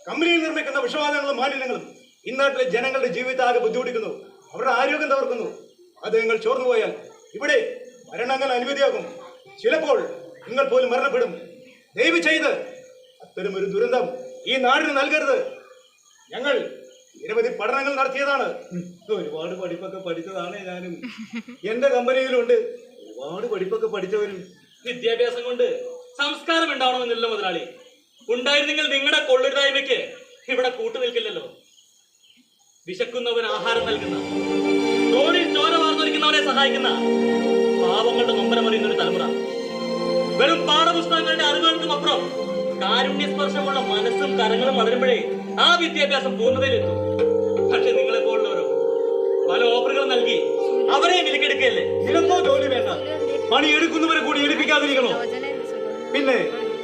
കമ്പനിയിൽ നിർമ്മിക്കുന്ന വിഷവാതകങ്ങളും മാലിന്യങ്ങളും ഇന്നാട്ടിലെ ജനങ്ങളുടെ ജീവിതത്തെ ആകെ ബുദ്ധിമുട്ടിക്കുന്നു. അവരുടെ ആരോഗ്യം തകർക്കുന്നു. അത് നിങ്ങൾ ചോർന്നു പോയാൽ ഇവിടെ മരണങ്ങൾ അനുമതിയാകും. ചിലപ്പോൾ നിങ്ങൾ പോലും മരണപ്പെടും. ദയവ് ചെയ്ത് അത്തരമൊരു ദുരന്തം ഈ നാടിന് നൽകരുത്. ഞങ്ങൾ നിരവധി പഠനങ്ങൾ നടത്തിയതാണ്. ഒരുപാട് പഠിപ്പൊക്കെ പഠിച്ചതാണ് ഞാനും. എന്റെ കമ്പനിയിലുണ്ട് ഒരുപാട് പഠിപ്പൊക്കെ പഠിച്ചവരും. വിദ്യാഭ്യാസം കൊണ്ട് സംസ്കാരം ഉണ്ടാവണമെന്നില്ല മുതലാളി. ഉണ്ടായിരുന്നെങ്കിൽ നിങ്ങളുടെ കൊള്ളരുതായ്മയ്ക്ക് ഇവിടെ കൂട്ടു നിൽക്കില്ലല്ലോ. വിശക്കുന്നവൻ ആഹാരം നൽകുന്ന, റോഡിൽ ചോര വാർന്നൊലിക്കുന്നവരെ സഹായിക്കുന്ന, പാവങ്ങളുടെ നൊമ്പരം അറിയുന്ന ഒരു തലമുറ. വെറും പാഠപുസ്തകങ്ങളുടെ അറിവുകൾക്കും അപ്പുറം കാരുണ്യസ്പർശമുള്ള മനസ്സും കരങ്ങളും വളരുമ്പോഴേ ആ വിദ്യാഭ്യാസം പൂർണ്ണതയിലെത്തും. പക്ഷെ നിങ്ങളെ പോലുള്ളവരോ പല ഓഫറുകൾ നൽകി അവരെ വിലക്കെടുക്കുകയല്ലേ. നിനക്കോ ജോലി വേണ്ട, പണിയെടുക്കുന്നവരെ കൂടി എടുപ്പിക്കാതിരിക്കണോ? പിന്നെ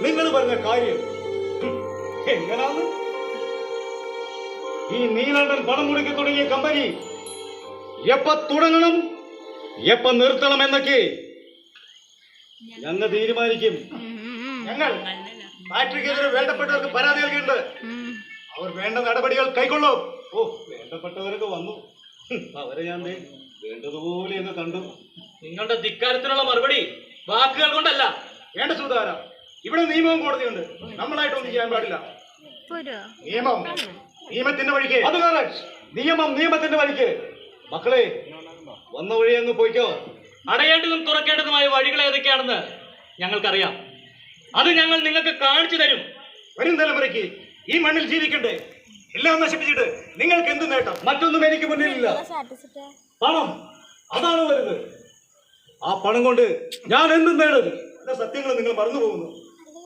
നിങ്ങൾ പറഞ്ഞ കാര്യം എങ്ങനാണ്? ഈ നീലണ്ടൻ പണം മുടക്കി തുടങ്ങിയ കമ്പനി എപ്പ തുടങ്ങണം എപ്പ നിർത്തണം എന്നൊക്കെ ഞങ്ങൾ തീരുമാനിക്കും. ഞങ്ങൾ ഫാക്ടറിക്കെതിരെ വേണ്ടപ്പെട്ടവർക്ക് പരാതി നൽകിയിട്ടുണ്ട്. അവർ വേണ്ട നടപടികൾ കൈക്കൊള്ളും. ഓ, വേണ്ടപ്പെട്ടവരൊക്കെ വന്നു. അവരെ ഞാൻ വേണ്ടതുപോലെ എന്ന് കണ്ടു. നിങ്ങളുടെ ധിക്കാരത്തിനുള്ള മറുപടി വാക്കുകൾ കൊണ്ടല്ല. വേണ്ട സുധാര, ഇവിടെ നിയമവും കോടതിയുണ്ട്. നമ്മളായിട്ടൊന്നും ചെയ്യാൻ പാടില്ല. നിയമം നിയമത്തിന്റെ വഴിക്ക്. അത് നിയമം നിയമത്തിന്റെ വഴിക്ക്. മക്കളെ, വന്ന വഴി അങ്ങ് പോയിക്കോ. അടയേണ്ടതും തുറക്കേണ്ടതുമായ വഴികൾ ഏതൊക്കെയാണെന്ന് ഞങ്ങൾക്കറിയാം. അത് ഞങ്ങൾ നിങ്ങൾക്ക് കാണിച്ചു തരും. വരും തലമുറയ്ക്ക് ഈ മണ്ണിൽ ജീവിക്കണ്ടേ? എല്ലാം നശിപ്പിച്ചിട്ട് നിങ്ങൾക്ക് എന്ത് നേട്ടം? മറ്റൊന്നും എനിക്ക് മുന്നിലില്ല. പണം, അതാണ് വരുന്നത്. ആ പണം കൊണ്ട് ഞാൻ എന്തും നേടും. എന്ന സത്യങ്ങൾ നിങ്ങൾ മറന്നു പോകുന്നു.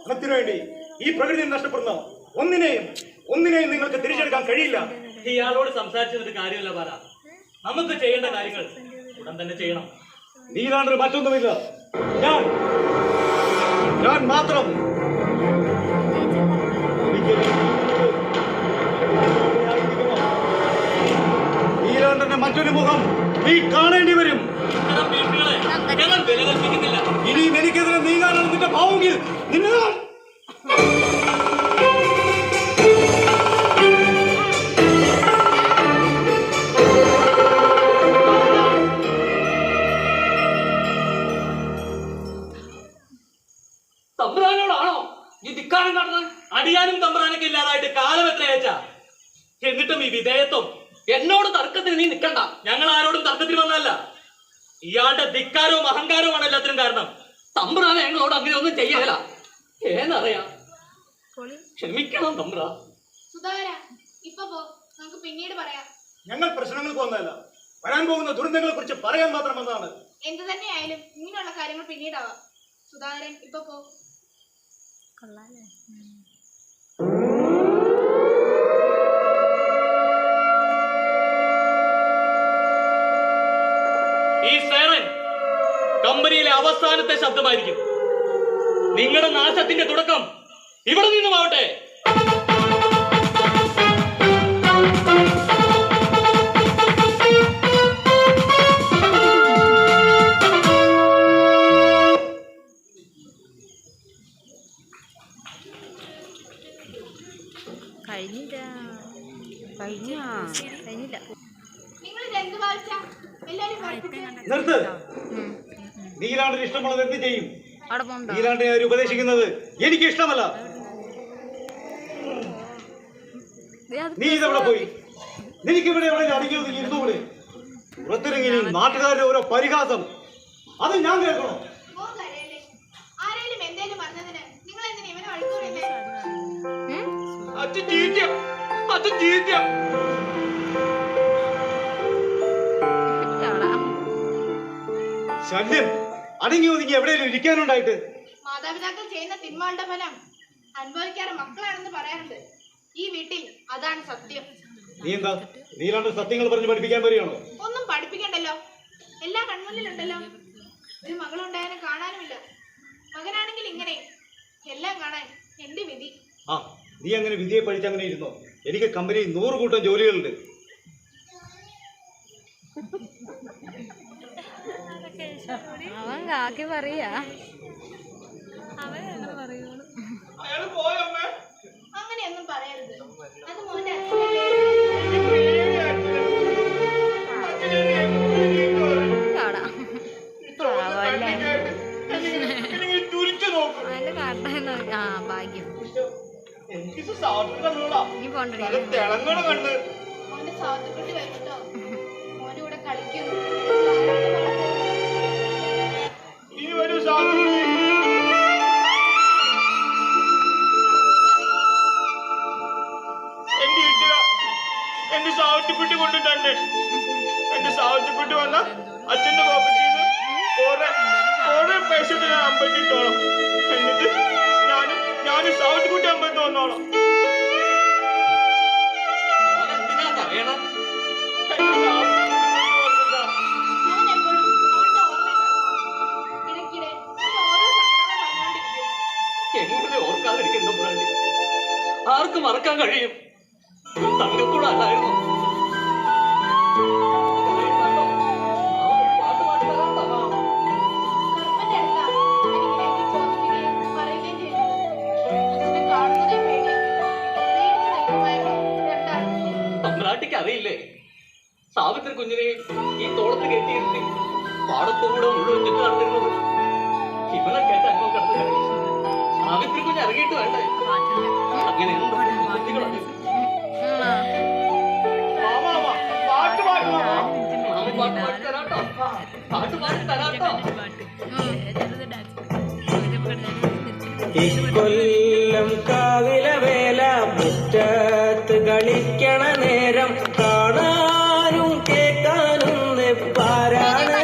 പണത്തിനു വേണ്ടി ഈ പ്രകൃതി നഷ്ടപ്പെടുന്ന ഒന്നിനെയും നിങ്ങൾക്ക് തിരിച്ചെടുക്കാൻ കഴിയില്ല. ഇയാളോട് സംസാരിച്ചതിന്റെ കാര്യമല്ല പാര. നമുക്ക് ചെയ്യേണ്ട കാര്യങ്ങൾ ഉടൻ തന്നെ ചെയ്യണം. നീലാണ്ടൊരു മറ്റൊന്നുമില്ല. ഞാൻ മാത്രം. നീലാണ്ടന്റെ മറ്റൊരു മുഖം നീ കാണേണ്ടി വരും. ഇത്തരം വീഴ്ചകളെ ഞങ്ങൾ വില കൽപ്പിക്കുന്നില്ല. ഇനിയും എനിക്കെതിരെ നീങ്ങാനാണ് നിന്റെ ഭാവമെങ്കിൽ നിന്നെ തമ്പുരാനോടാണോ ഈ ധിക്കാരം നടന്നത്? അടിയാനും തമ്പ്രാനൊക്കെ ഇല്ലാതായിട്ട് കാലം എത്രയച്ചാ? എന്നിട്ടും ഈ വിധേയത്വം. എന്നോട് തർക്കത്തിന് നീ നിൽക്കണ്ട. ഞങ്ങൾ ആരോടും തർക്കത്തിൽ വന്നല്ല. ഇയാളുടെ ധിക്കാരവും അഹങ്കാരവുമാണ് എല്ലാത്തിനും കാരണം. തമ്പുരാനെ ഞങ്ങളോട് അങ്ങനെ ഒന്നും ചെയ്യല. ഏനറിയാം. ക്ഷമിക്കണം തമ്പ്ര. സുധാകര, ഇപ്പൊ പോ, നമുക്ക് പിന്നീട് പറയാം. ഞങ്ങൾ പ്രശ്നങ്ങൾക്ക് വന്നതല്ല, വരാൻ പോകുന്ന ദുരന്തങ്ങളെ കുറിച്ച് പറയാൻ മാത്രം വന്നതാണ്. എന്ത് തന്നെയായാലും ഇങ്ങനെയുള്ള കാര്യങ്ങൾ പിന്നീടാവാം. സുധാകരൻ, ഇപ്പൊ പോ. ഈ സൈറൻ കമ്പനിയിലെ അവസാനത്തെ ശബ്ദമായിരിക്കും. നിങ്ങളുടെ നാശത്തിന്റെ തുടക്കം ഇവിടെ നിന്നുമാവട്ടെ. നിങ്ങൾ ഇതെന്ത് വായിച്ച എല്ലാരും പഠിപ്പിച്ച് നിർത്ത്. നീലാണ്ടിന് ഇഷ്ടമുള്ളത് എന്ത് ചെയ്യും? നീലാണ്ടിനെ അവർ ഉപദേശിക്കുന്നത് എനിക്ക് ഇഷ്ടമല്ല. നീ ഇതെവിടെ പോയി? നിനക്കിവിടെ എവിടെ അടങ്ങി ഒതുങ്ങി ഇരുന്നുകൂടെ? പുറത്തിറങ്ങി നാട്ടുകാരുടെ ഓരോ പരിഹാസം അത് ഞാൻ കേൾക്കണോ? മോൻ കരയല്ലേ? ആരേലും എന്തേലും പറഞ്ഞതിന് നിങ്ങൾ എന്തിനാ ഇവനെ വഴിക്കൂറില്ലേ? ശല്യം അടങ്ങി ഒതുങ്ങി എവിടെയെങ്കിലും ഇരിക്കാനുണ്ടായിട്ട്. മാതാപിതാക്കൾ ചെയ്യുന്ന തിന്മകളുടെ ഫലം അനുഭവിക്കാറ് മക്കളാണെന്ന് പറയാറുണ്ട്. ഈ വീട്ടിൽ അതാണ് സത്യം. നീ എന്താ നീലാണ്ട് സത്യങ്ങൾ പറഞ്ഞ് പഠിപ്പിക്കാൻ വരികയാണോ? ഒന്നും പഠിപ്പിക്കണ്ടല്ലോ, എല്ലാം കൺമുന്നിലുണ്ടല്ലോ. ഒരു മകളുണ്ടായാലും കാണാനുമില്ല, മകനാണെങ്കിൽ ഇങ്ങനെ എല്ലാം കാണാൻ എന്റെ വിധി. ആ, നീ അങ്ങനെ വിധിയെ പഠിച്ചങ്ങനെ ഇരുന്നോ? എനിക്ക് കമ്പനിയിൽ 100 കൂട്ടം ജോലികളുണ്ട്. അവൻ കാക്കി പറയാ. അങ്ങനെയൊന്നും പറയരുത്. അത് മോന്റെ കാണാം. എനിക്ക് സാധനം കണ്ടോളാ നീ പോണ്ടടി നല്ല തിളങ്ങണ കണ്ട് മോന്റെ സാധുക്കുട്ടി വരുന്നുണ്ടോ? മോന്റെ കൂടെ കളിക്കുന്നു. ഇനി വരൂ സാധനം എന്റെ ഈശ്വര എന്റെ സാവത്തിക്കുട്ടി കൊണ്ടിട്ടന്നെ എന്റെ സാവത്തിക്കുട്ടി വന്ന അച്ഛന്റെ പോക്കറ്റിൽ നിന്ന് കുറെ പൈസ ഞാൻ അമ്പത്തിട്ടോളാം എന്നിട്ട് ഞാനും സാവത്തിക്കുട്ടി അമ്പത്തി വന്നോളാം എന്തിനാ കരയണം? അവൻ എപ്പോഴും അവന്റെ ഓർമ്മ ഇടയ്ക്കിടെ ഓരോ സങ്കടങ്ങൾ പറഞ്ഞുകൊണ്ടിരിക്കും. എങ്ങനെ ഓർക്കാതിരിക്കുന്നു മുരളി? ആർക്ക് മറക്കാൻ കഴിയും? ഒരു തങ്കക്കൂട അല്ലായിരുന്നു. കറുപ്പന്റെ അടുത്താ എനിക്കിനെ ചോദിക്കുകയും പറയുകയും ചെയ്തത്. അച്ഛനെ കാണുന്നതേ പേടിയാണ്. പേടിച്ച് നിൽക്കുമായിരുന്നു രണ്ടാളും. തമ്പ്രാട്ടിക്ക് അറിയില്ലേ, സാവിത്രി കുഞ്ഞിനെ ഈ തോളത്ത് കയറ്റിയിരുത്തി പാടത്തുകൂടെ മുഴുവൻ ചുറ്റു നടന്നിരുന്നത്. ഇവനെ കേട്ട് അങ്ങനെ കിടന്നു കഴിയും. സാവിത്രി കുഞ്ഞ് ഇറങ്ങിയിട്ട് വേണ്ടേ? അങ്ങനെ എന്ത് ബുദ്ധികളാണ്. പാട്ട് പാടുന്നു മാമൻ പാട്ട് പാടി തരാട്ടോ, പാട്ട് പാടി തരാട്ടോ. ഇക്കൊല്ലം കാവില വേല മുറ്റത്ത് കളിക്കണ നേരം കാണാനും കേൾക്കാനും നെപ്പാരാണ്.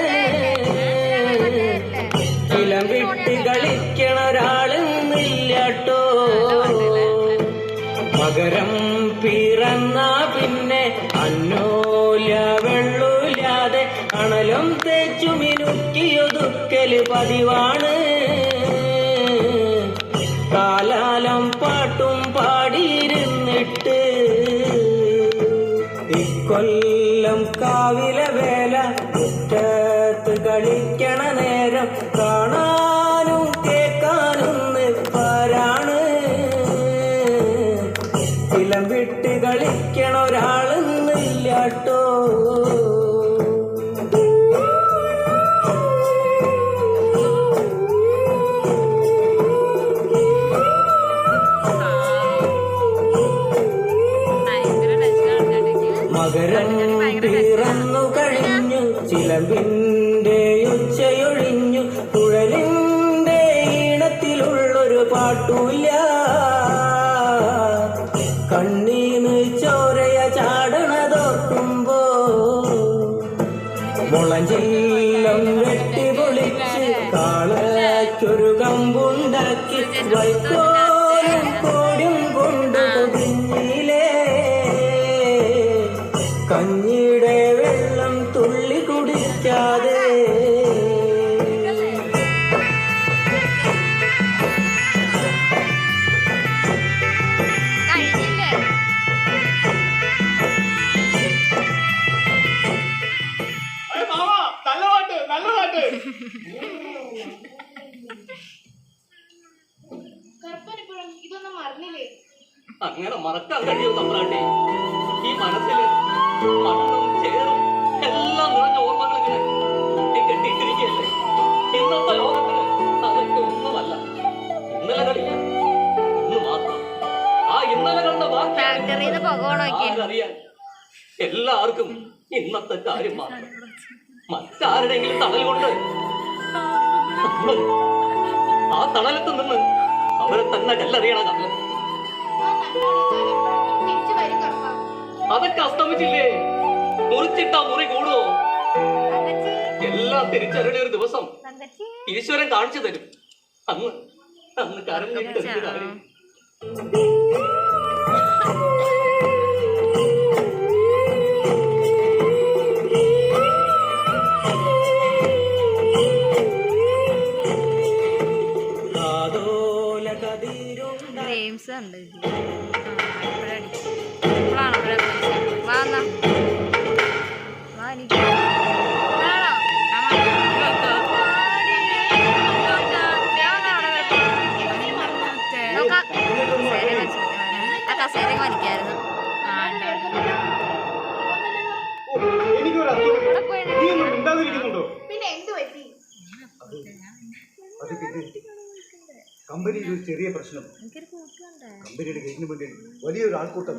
ഇലം വിട്ട് കളിക്കണ ഒരാളെന്നില്ലട്ടോ. മകരം പിറന്ന പിന്നെ അന്നോല വെള്ളൂല്ലാതെ അണലും തേച്ചു മിനുക്കിയൊതുക്കല് പതിവാണ്. കാലാലം പാട്ടും പാടിയിരുന്നിട്ട് ഇക്കൊല്ലം കാവില വേല മുറ്റത്ത് കളിക്കണ നേരം കാണാനും കേൾക്കാനും നെപ്പാരാണ്. ഇലം വിട്ട് കളിക്കണ ഒരാളെന്നില്ലാട്ടോ. മകരം പിറന്നു കഴിഞ്ഞു ചിലമ്പിന്റെ ഉച്ചയൊഴിഞ്ഞു. കുഴലിന്റെ ഈണത്തിലുള്ളൊരു പാട്ടൂല്ല. കണ്ണീന്ന് ചോരയ ചാടണതോർക്കുമ്പോ മുളഞ്ചില്ലം വെട്ടിപൊളിച്ച് കാളയ്ക്കൊരു കമ്പുണ്ടാക്കി വൈക്കോലും കോടും കൊണ്ട് പൊതിഞ്ഞിലേ. കഞ്ഞിയുടെ വെള്ളം തുള്ളി കുടിക്കാതെ കഴിഞ്ഞില്ലേ? മാമാ നല്ല പാട്ട് നല്ല പാട്ട് കറുപ്പൻ ഇപ്പോഴും ഇതൊന്നും മറന്നില്ലേ? അങ്ങനെ മറക്കാൻ കഴിയും തമ്പ്രാട്ടി? ഈ മനസ്സില് മണ്ണും ചേറും എല്ലാം നിറഞ്ഞ ഓർമ്മകൾ ഇങ്ങനെ കൂട്ടിക്കെട്ടിയിട്ടിരിക്കുകയല്ലേ. ഇന്നത്തെ ലോകത്തിന് അതൊക്കെ ഒന്നുമല്ല. ഇന്നലകളില്ല, ഇന്ന് മാത്രം. ആ ഇന്നലകളുടെ ഫാക്ടറിന്ന് പുക അറിയാൻ എല്ലാവർക്കും ഇന്നത്തെ കാര്യം മാത്രം. മറ്റാരുടെങ്കിലും തണൽ കൊണ്ട് ആ തണലത്ത് നിന്ന് അവരെ തന്നെ കല്ലെറിയണ കാലം ആ നന്മയുള്ള കാലം തിരിച്ചു വരും കറുപ്പ. അതൊക്കെ അസ്തമിച്ചില്ലേ? മുറിച്ചിട്ടാ മുറി കൂടുവോ? എല്ലാം തിരിച്ചറിയണ ഒരു ദിവസം ഈശ്വരൻ കാണിച്ചു തരും. അന്ന് കരഞ്ഞിട്ട് എന്ത് കാര്യം? ഗെയിംസ് ഉണ്ട്. ഇപ്പോഴാണ് വാന്നാ വാ എനിക്ക് കസേര വലിക്കായിരുന്നു. എനിക്കൊരു അസുഖം. നീ ഒന്നും മിണ്ടാതിരിക്കുന്നുണ്ടോ? പിന്നെ എന്ത് പറ്റി? അത് പിന്നെ കമ്പനിയിൽ ഒരു ചെറിയ പ്രശ്നം. കമ്പനിയുടെ ഗേറ്റിന് വേണ്ടി വലിയൊരു ആൾക്കൂട്ടം.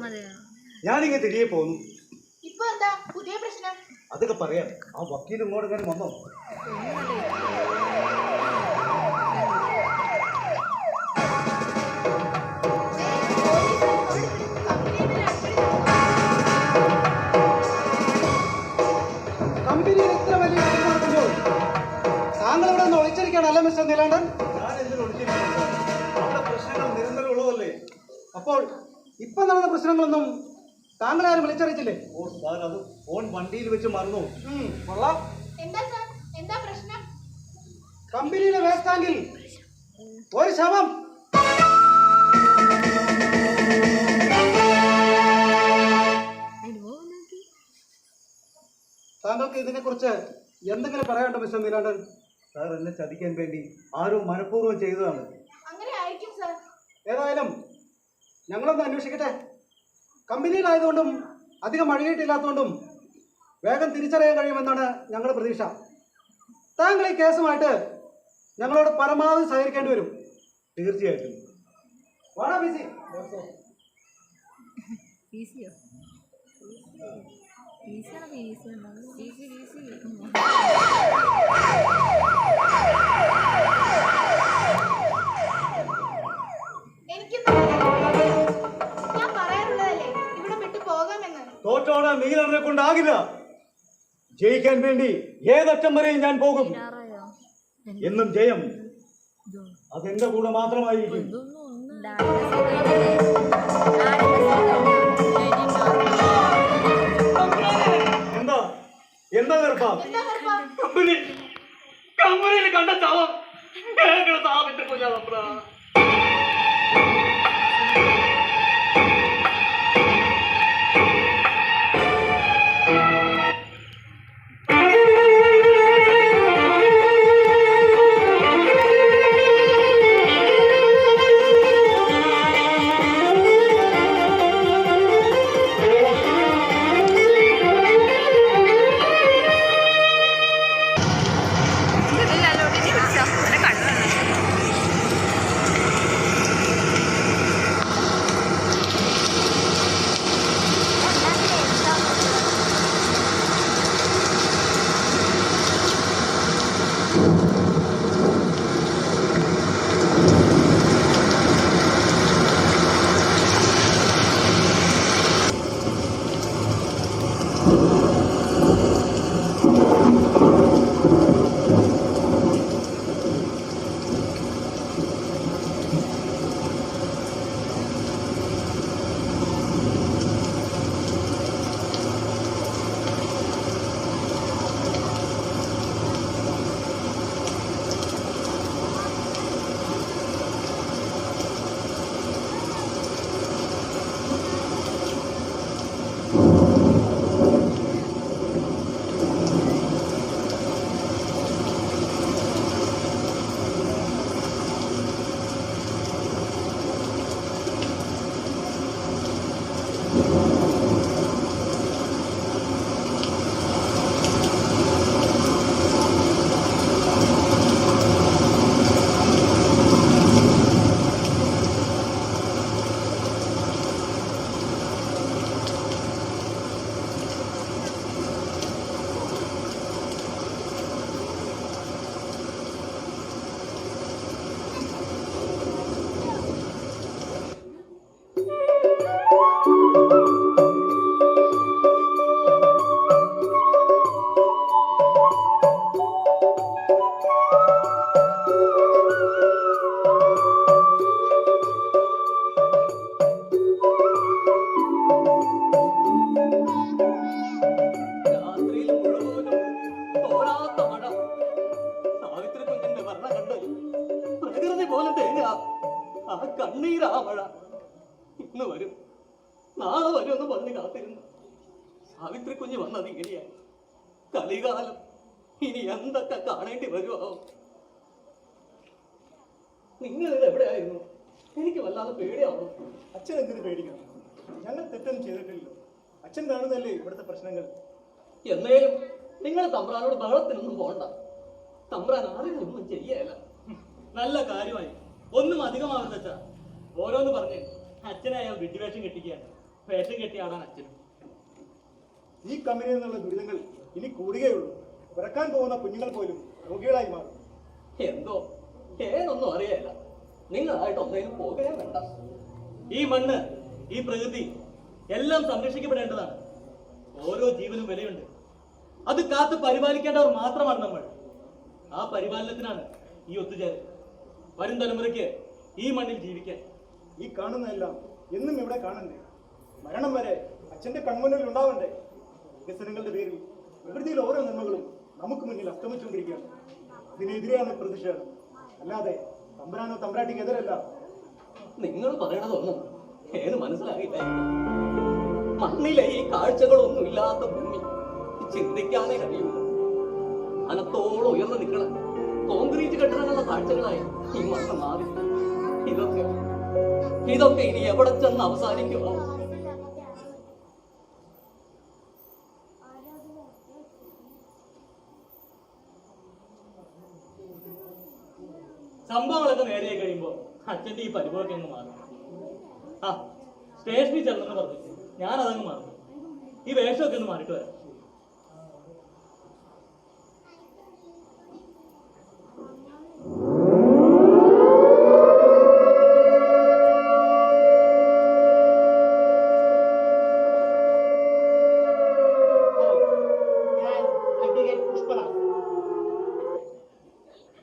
ഞാനിങ്ങനെ തിരികെ പോന്നു. ഇപ്പൊ എന്താ പുതിയ പ്രശ്നം? അതൊക്കെ പറയാം. ആ വക്കീൽ ഇങ്ങോട്ട് എങ്ങനെ വന്നോ? കമ്പനിയിൽ ഇത്ര വലിയ കാര്യം നടക്കുമ്പോൾ താങ്കൾ ഇവിടെ നിന്ന് ഒളിച്ചിരിക്കുകയാണല്ലേ മിസ്റ്റർ നീലാണ്ടൻ? ഞാൻ എന്തിനു ഒളിച്ചിരിക്കുന്നത്? അവിടെ പ്രശ്നങ്ങൾ നിരന്തരം ഉള്ളതല്ലേ. അപ്പോൾ ഇപ്പൊ നടന്ന പ്രശ്നങ്ങളൊന്നും താങ്കളെ ആരും വിളിച്ചറിയിച്ചില്ലേ? ഓ സാർ, അത് ഫോൺ വണ്ടിയിൽ വെച്ച് മറന്നു. കൊള്ളാം. എന്താ സാർ, എന്താ പ്രശ്നം? കമ്പനിയിലെ വേസ്റ്റ് ടാങ്കിൽ ഒരു ശവം. താങ്കൾക്ക് ഇതിനെക്കുറിച്ച് എന്തെങ്കിലും പറയാനുണ്ടോ മിസ്റ്റർ നീലാണ്ടൻ? സാർ, എന്നെ ചതിക്കാൻ വേണ്ടി ആരോ മനഃപൂർവ്വം ചെയ്തതാണ്. അങ്ങനെ ആയിരിക്കും സാർ. ഏതായാലും ഞങ്ങളൊന്ന് അന്വേഷിക്കട്ടെ. കമ്പനിയിലായതുകൊണ്ടും അധികം മഴയിട്ടില്ലാത്തതുകൊണ്ടും വേഗം തിരിച്ചറിയാൻ കഴിയുമെന്നാണ് ഞങ്ങളുടെ പ്രതീക്ഷ. താങ്കൾ ഈ കേസുമായിട്ട് ഞങ്ങളോട് പരമാവധി സഹകരിക്കേണ്ടി വരും. തീർച്ചയായിട്ടും. വാടാ ബിസി. ഈസിയോ? ഈസിയാണോ? ഈസിയാണോ? Easy easy. ഞാൻ പറയാറുള്ളതല്ലേ ഇവിടെ വിട്ടു പോകാമെന്ന്. തോറ്റോടാൻ നീലനെ കൊണ്ടാകില്ല. ജയിക്കാൻ വേണ്ടി ഏതറ്റം വരെയും ഞാൻ പോകും. എന്നും ജയം അതെന്റെ കൂടെ മാത്രമായിരിക്കും. എന്താ എന്താ കറുപ്പാ? കമ്പനിയിൽ കണ്ട ചവം സാവിത്രി കുഞ്ഞ തമ്പ്ര. കണ്ണീരാ മഴ. ഇന്ന് വരും നാളെ വരുമെന്ന് പറഞ്ഞ് കാത്തിരുന്നു. സാവിത്രി കുഞ്ഞ് വന്നത് ഇങ്ങനെയായി. കലികാലം ഇനി എന്തൊക്കെ കാണേണ്ടി വരുമോ? നിങ്ങളിത് എവിടെയായിരുന്നു? എനിക്ക് വല്ലാതെ പേടിയാവുന്നു. അച്ഛൻ എന്തിനു പേടിക്കണം? ഞങ്ങൾ തെറ്റൊന്നും ചെയ്തിട്ടില്ലല്ലോ. അച്ഛൻ കാണുന്നല്ലേ ഇവിടുത്തെ പ്രശ്നങ്ങൾ. എന്നേലും നിങ്ങൾ തമ്പ്രാനോട് ബഹളത്തിനൊന്നും പോണ്ട. തമ്പ്രാൻ ആരും ഒന്നും ചെയ്യല. നല്ല കാര്യമായി. ഒന്നും അധികമാവരുതച്ചാ. ഓരോന്ന് പറഞ്ഞ് അച്ഛനെ അയാൾ വിഡ്ഢിവേഷം കെട്ടിക്കുകയാണ്. വേഷം കെട്ടിയാടാൻ അച്ഛനും. ഈ കമ്പനിയിൽ നിന്നുള്ള ദുരിതങ്ങൾ ഇനി കൂടുകയുള്ളൂ. പിറക്കാൻ പോകുന്ന കുഞ്ഞുങ്ങൾ പോലും രോഗികളായി മാറും. എന്തോ ഏതൊന്നും അറിയില്ല. നിങ്ങളായിട്ട് ഒന്നേലും പോകേ വേണ്ട. ഈ മണ്ണ്, ഈ പ്രകൃതി എല്ലാം സംരക്ഷിക്കപ്പെടേണ്ടതാണ്. ഓരോ ജീവനും വിലയുണ്ട്. അത് കാത്ത് പരിപാലിക്കേണ്ടവർ മാത്രമാണ് നമ്മൾ. ആ പരിപാലനത്തിനാണ് ഈ ഒത്തുചേരൽ. വരും തലമുറയ്ക്ക് ഈ മണ്ണിൽ ജീവിക്കാൻ. ഈ കാണുന്നതെല്ലാം എന്നും ഇവിടെ കാണണ്ടേ? മരണം വരെ അച്ഛന്റെ കൺമുന്നിൽ ഉണ്ടാവണ്ടേ? വികസനങ്ങളുടെ പേരിൽ പ്രകൃതിയിലെ ഓരോ നന്മകളും നമുക്ക് മുന്നിൽ അസ്തമിച്ചുകൊണ്ടിരിക്കുകയാണ്. ഇതിനെതിരെയാണ് പ്രതിഷേധം, അല്ലാതെ തമ്പുരാനോ തമ്പ്രാട്ടിക്ക് എതിരല്ല. നിങ്ങൾ പറയണതൊന്നും ഏത് മനസ്സിലാകില്ല. മണ്ണിലെ ഈ കാഴ്ചകളൊന്നും ഇല്ലാത്ത ഭൂമി ചിന്തിക്കാനേ കഴിയുള്ളൂ. അനത്തോളം ഉയർന്നു നിൽക്കണം കോൺക്രീറ്റ് കെട്ടിടങ്ങളുടെ കാഴ്ചകളായി ഈ മണ്ണ് മാറി. ഇതൊക്കെ ഇനി എവിടെ ചെന്ന് അവസാനിക്കുമോ? സംഭവങ്ങളൊക്കെ നേരെയായി കഴിയുമ്പോ അച്ഛന്റെ ഈ പരിഭവമൊക്കെ അങ്ങ് മാറും. ആ സ്റ്റേഷനിൽ ചെന്നെന്ന് പറഞ്ഞു, ഞാനതങ്ങ് മറന്നു. ഈ വേഷമൊക്കെ ഒന്ന് മാറിയിട്ട് വരാം.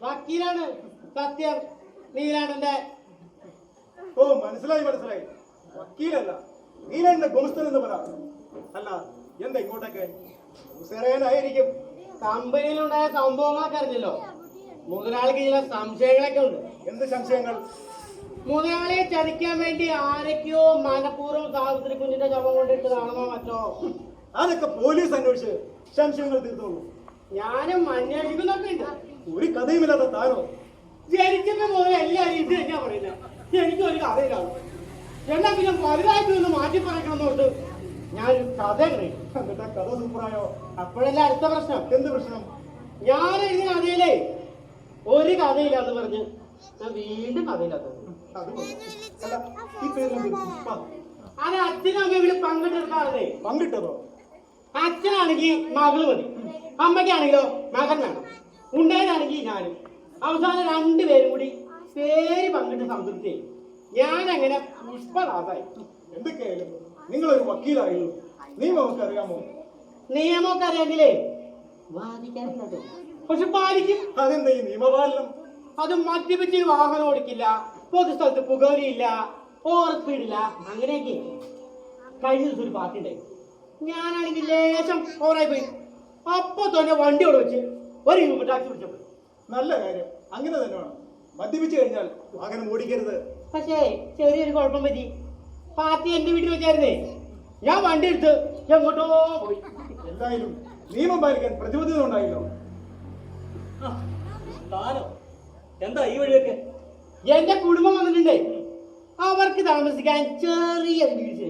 വക്കീലാണ് സത്യം നീലാണ്ടന്റെ. ഓ മനസ്സിലായി. വക്കീലല്ല, നീലന്റെ ഗുമസ്തൻ എന്ന് പറ. അല്ല എന്താ ഇങ്ങോട്ടൊക്കെ? ആയിരിക്കും. കമ്പനിയിലുണ്ടായ സംഭവങ്ങളൊക്കെ അറിഞ്ഞല്ലോ. മുതലാളിക്ക് ചില സംശയങ്ങളൊക്കെ ഉണ്ട്. എന്ത് സംശയങ്ങൾ? മുതലാളിയെ ചതിക്കാൻ വേണ്ടി ആരൊക്കെയോ മനഃപൂർവ്വം സാവിത്രി കുഞ്ഞിന്റെ ശവം കൊണ്ടിട്ടതാണെന്നോ മറ്റോ. അതൊക്കെ പോലീസ് അന്വേഷിച്ച് സംശയങ്ങൾ തീർത്തോളൂ. ഞാനും അന്വേഷിക്കുന്നൊക്കെ ഉണ്ട്. ഒരു കഥയുമില്ലാത്ത താനോ? ജനിച്ചപ്പോ മുതൽ എല്ലാവരും ഇത് തന്നെയാ പറയുന്നത്. എനിക്കൊരു കഥയിലാണ്. എന്നാ പിന്നെ വലുതായിട്ട് ഒന്ന് മാറ്റി പറയണമെന്നോട്ട് ഞാനൊരു കഥ കഴിയും. എന്നിട്ട് കഥ സൂപ്പറായോ? അപ്പോഴല്ല അടുത്ത പ്രശ്നം. എന്ത് പ്രശ്നം? ഞാൻ എഴുതിയ കഥയിലേ ഒരു കഥയില്ലാന്ന് പറഞ്ഞ് ഞാൻ വീണ്ടും കഥയില്ലാത്തത്. അല്ല ഈ പേരിലെന്ത് പുഷ്പ? അത് അച്ഛനും അമ്മ ഇവിടെ പങ്കിട്ടെടുക്കാറേ. പങ്കിട്ടതോ? അച്ഛനാണെങ്കിൽ മകള് മതി, അമ്മയ്ക്കാണെങ്കിലോ മകൻ വേണം. ഉണ്ടായതാണെങ്കിൽ ഞാനും. അവസാനം രണ്ടുപേരും കൂടി പേര് പങ്കിട്ട് സംതൃപ്തി. ഞാനങ്ങനെ പുഷ്പദാസായി. എന്തൊക്കെയായാലും നിങ്ങളൊരു വക്കീലായിരുന്നു. നിയമമൊക്കെ അറിയാമോ? നിയമമൊക്കെ അറിയാമെങ്കിലേ വാദിക്കാനുള്ളത്, പക്ഷെ പാലിക്കും. അതെന്താ ഈ നിയമപാലനം? അത് മദ്യപിച്ച് വാഹനം ഓടിക്കില്ല, പൊതുസ്ഥലത്ത് പുകവലിയില്ല, ഓവർ സ്പീഡില്ല, അങ്ങനെയൊക്കെ. കഴിഞ്ഞ ദിവസം ഒരു പാർട്ടി ഉണ്ടായി. ഞാനാണെങ്കിൽ ലേശം ഓവറായി പോയി. അപ്പൊ തന്നെ വണ്ടിയോട് വെച്ച് ഒരു ഇൻകം ടാക്സ് പിടിച്ചപ്പോൾ. നല്ല കാര്യം, അങ്ങനെ തന്നെ വേണം. മദ്യപിച്ചു കഴിഞ്ഞാൽ വാഹനം ഓടിക്കരുത്. പക്ഷേ ചെറിയൊരു കുഴപ്പം പറ്റി. പാർട്ടി എന്റെ വീട്ടിൽ വെച്ചായിരുന്നേ. ഞാൻ വണ്ടി എടുത്ത് എങ്ങോട്ടോ പോയി. എന്തായാലും നിയമം പാലിക്കാൻ പ്രതിബദ്ധത ഉണ്ടായില്ലോ. താനോ എന്താ ഈ വഴിയൊക്കെ? എന്റെ കുടുംബം വന്നിട്ടുണ്ടേ. അവർക്ക് താമസിക്കാൻ ചെറിയ വീട്.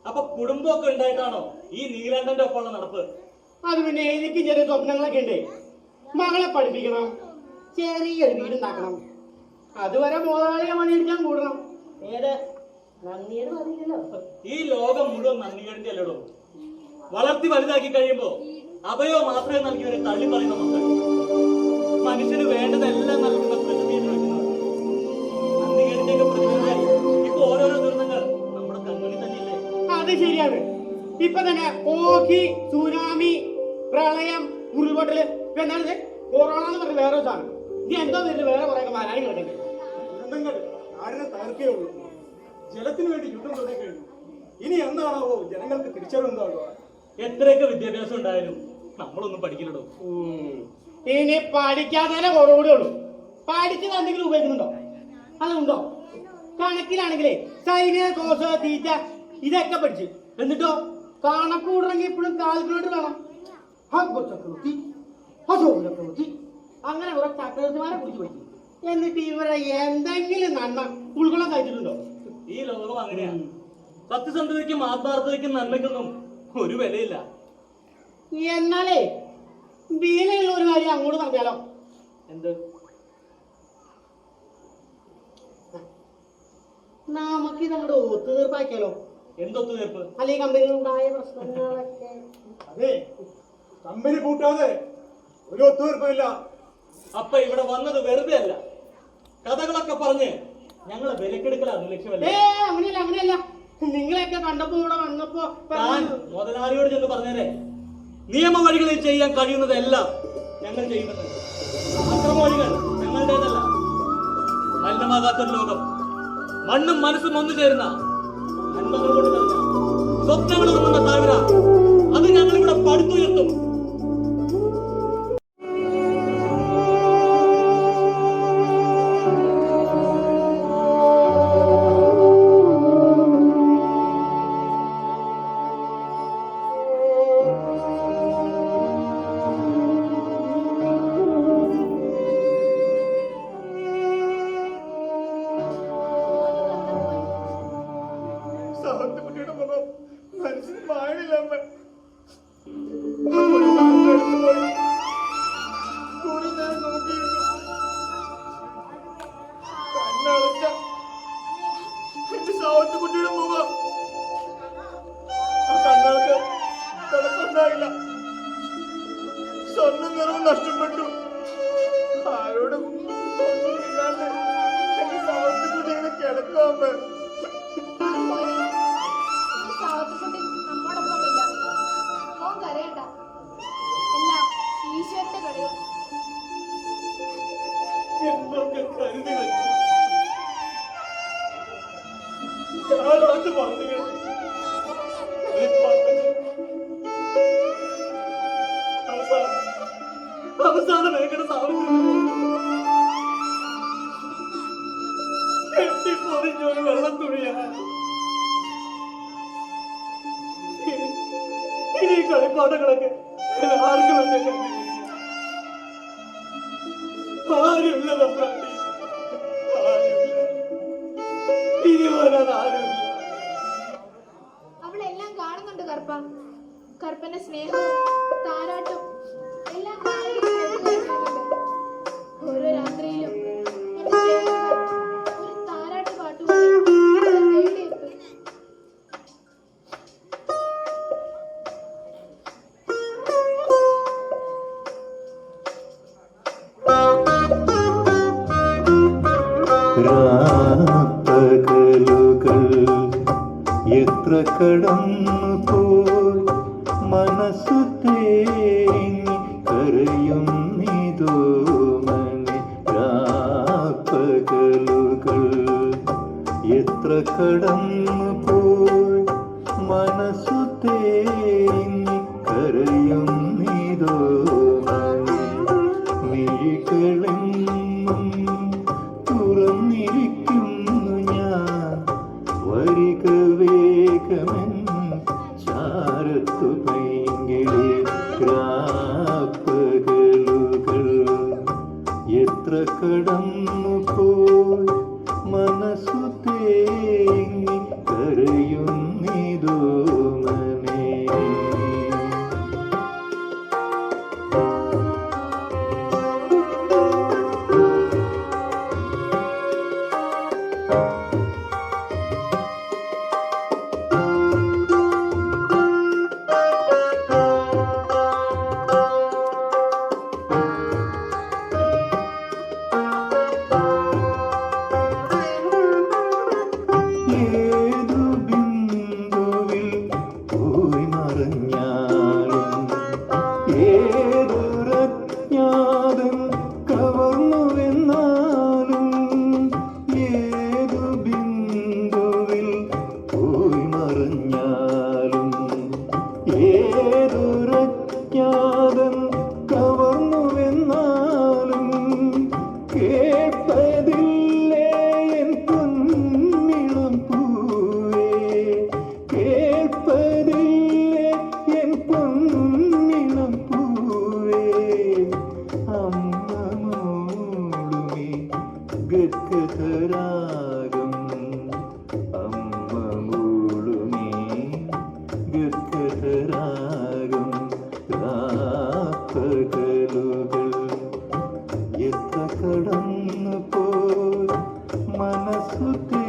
അപ്പൊ കുടുംബമൊക്കെ ഉണ്ടായിട്ടാണോ ഈ നീലാണ്ടന്റെ ഒപ്പമുള്ള നടപ്പ്? അത് പിന്നെ എനിക്ക് ചെറിയ സ്വപ്നങ്ങളൊക്കെ ഉണ്ട്. മകളെ പഠിപ്പിക്കണം, ചെറിയൊരു വീടുണ്ടാക്കണം, അതുവരെ മുതലാളിയെ പണിയെടുക്കാൻ കൂടണം. ഏത് നന്ദിയുടെ മതിയില്ലല്ലോ. ഈ ലോകം മുഴുവൻ നന്ദികേടിന്റെ അല്ലടോ. വളർത്തി വലുതാക്കി കഴിയുമ്പോ അഭയോ മാത്രമേ നൽകിയവരെ തള്ളി പറയുന്ന മക്കൾ. മനുഷ്യന് വേണ്ടതെല്ലാം നൽകുന്ന പ്രകൃതിയിൽ വെക്കുന്നത് നന്ദികേടിന്റെ ഒക്കെ പ്രതിബന്ധമായി ഇപ്പൊ ഓരോരോ ദുരന്തങ്ങൾ നമ്മുടെ കൺമുന്നിൽ തന്നെയില്ലേ? അത് ശരിയാണ്. ഇപ്പൊ തന്നെ ഓഖി, സുനാമി, പ്രളയം, ഉരുൾപൊട്ടല്, എന്താണ് കൊറോണ എന്ന് പറഞ്ഞ വേറെ സാധനം. ഇനി എന്തോ വരുന്നത് വേറെ കുറെ വരാനും കിടക്കണ്ടേ. ദുരന്തങ്ങൾ നാടിനെ തകർക്കേ ഉള്ളൂ. ജലത്തിന് വേണ്ടി യുദ്ധം തുടങ്ങിക്കഴിഞ്ഞു. ഇനി എന്നാണോ ജനങ്ങൾക്ക് തിരിച്ചറിവുണ്ടാവുക? എത്രയൊക്കെ വിദ്യാഭ്യാസം ഉണ്ടായാലും നമ്മളൊന്നും പഠിക്കില്ലടോ. ഇനി പഠിക്കാതെ കുറവുകൂടെ ഉള്ളൂ. പഠിച്ചത് എന്തെങ്കിലും ഉപയോഗിക്കുന്നുണ്ടോ? അതുണ്ടോ? കണക്കിലാണെങ്കിലേ സൈനിക കോഴ്സ്, തീറ്റ ഇതൊക്കെ പഠിച്ചു. എന്നിട്ടോ കണക്കൂടണമെങ്കിൽ ഇപ്പോഴും കാൽക്കുലേറ്റർ വേണം. ചക്രവർത്തി, ചക്രവർത്തി, അങ്ങനെ കുറെ ചക്രവർത്തിമാരെ കുറിച്ച് പഠിച്ചു. എന്നിട്ട് ഇവരെ എന്തെങ്കിലും നന്മ ഉൾക്കൊള്ളാൻ കഴിച്ചിട്ടുണ്ടോ? ഈ ലോകം അങ്ങനെയാണ്. സത്യസന്ധതയ്ക്കും ആത്മാർത്ഥതയ്ക്കും നന്മയ്ക്കൊന്നും ഒരു വിലയില്ല. എന്നാലേ വീലയുള്ള ഒരു കാര്യം അങ്ങോട്ട് പറഞ്ഞാലോ? എന്ത്? നമുക്ക് നമ്മുടെ ഒത്തുതീർപ്പാക്കിയാലോ? എന്തൊത്തു തീർപ്പ്? അല്ലെ കമ്പനിയിലുണ്ടായ പ്രശ്നങ്ങളൊക്കെ. അതെ, കമ്പനി കൂട്ടാതെ ഒരു ഒത്തുതീർപ്പില്ല. അപ്പൊ ഇവിടെ വന്നത് വെറുതെ അല്ല, കഥകളൊക്കെ പറഞ്ഞ് ഞങ്ങളെ വിലക്കെടുക്കലാണ് ലക്ഷ്യമല്ല. അങ്ങനെയല്ല. നിങ്ങളെയൊക്കെ കണ്ടപ്പോ ഇവിടെ വന്നപ്പോ താൻ മുതലാളിയോട് ചെന്ന് പറഞ്ഞേരെ, നിയമ വഴികളിൽ ചെയ്യാൻ കഴിയുന്നതെല്ലാം ഞങ്ങൾ ചെയ്യുന്നത്. അക്രമവഴികൾ ഞങ്ങളുടേതല്ല. മലിനമാകാത്തൊരു ലോകം, മണ്ണും മനസ്സും ഒന്നു ചേരുന്ന നന്മകൾ കൊണ്ട് തന്നെ സ്വപ്നങ്ങൾ ഉറങ്ങുന്ന താഴ്വര, അത് ഞങ്ങളിവിടെ പടുത്തുയർത്തും. സാവത്തുകുട്ടിയുടെ മുഖം മനസ്സിൽ മാറില്ല. കണ്ണടച്ച എന്റെ സാവത്തുകുട്ടിയുടെ മുഖം ആ കണ്ണടച്ച് കിടപ്പുണ്ടായില്ല. സ്വർണ്ണ നിറവും നഷ്ടപ്പെട്ടു. ആരോടും ഒന്നുമില്ലാണ്ട് എന്റെ സാവത്തുകുട്ടി ഇങ്ങനെ കിടക്കാമ. സാവത്തുകുട്ടി നമ്മോടൊപ്പമില്ല. മോൻ കരയണ്ട, എല്ലാം ഈശ്വരന്റെ കളിയും. എന്തൊക്കെ കരുതി വെച്ചു ഞാനോട് പറഞ്ഞു. അവസാന മേഖല കെട്ടിപ്പൊതിഞ്ഞൊരു വെള്ളം തുണിയാണ്. ഇനി കളിപ്പാട്ടങ്ങളൊക്കെ ആർക്കും എന്നെ ആരുമില്ല. തമ്പ്രാട്ടി ആരുമില്ല. ഇനി വരാൻ ആരുമില്ല. അവളെല്ലാം കാണുന്നുണ്ട് കറുപ്പ. കറുപ്പന്റെ സ്നേഹവും താരാട്ടും എല്ലാം ഓരോ രാത്രിയിലും എന്റെ ചേട്ടൻ ഒരു താരാട്ട് പാട്ടുപാടി തേടിയെത്തും. രാപ്പകലുകൾ എത്ര കടന്നു പോയി മനസ്സു തേങ്ങി കരയുന്നിതോ മണി. രാപ്പകലുകൾ എത്ര കടന്നു പോയി മനസ്സു തേങ്ങി കരയുന്നിതോ മണി. മിഴികളെന്നും തുറന്നിരിക്കുന്നു ഞാൻ, വരിക വേഗമെൻ ചാരത്തു പൈങ്കിളി. രാപ്പകലുകൾ എത്ര കടന്നു പോയി മനസ്സു തേങ്ങി കരയുന്നിതോ മനെ. ഏതു ബിന്ദുവിൽ പോയി മറഞ്ഞാലും ഏതൊരജ്ഞാതൻ കവർന്നുവെന്നാലും ഏതു ബിന്ദുവിൽ പോയി മറഞ്ഞാലും ഏതൊരജ്ഞാതൻ കവർന്നുവെന്നാലും കേൾപ്പതില്ലേ എൻ പൊന്നിളം പൂവേ, കേൾപ്പതില്ലേ എൻ പൊന്നിളം പൂവേ. അമ്മ മൂളുമി ഗദ്ഗതരാഗം, അമ്മ മൂളുമി ഗദ്ഗതരാഗം. രാപ്പകലുകൾ എത്ര കടന്നു പോയി മനസ്സു തേ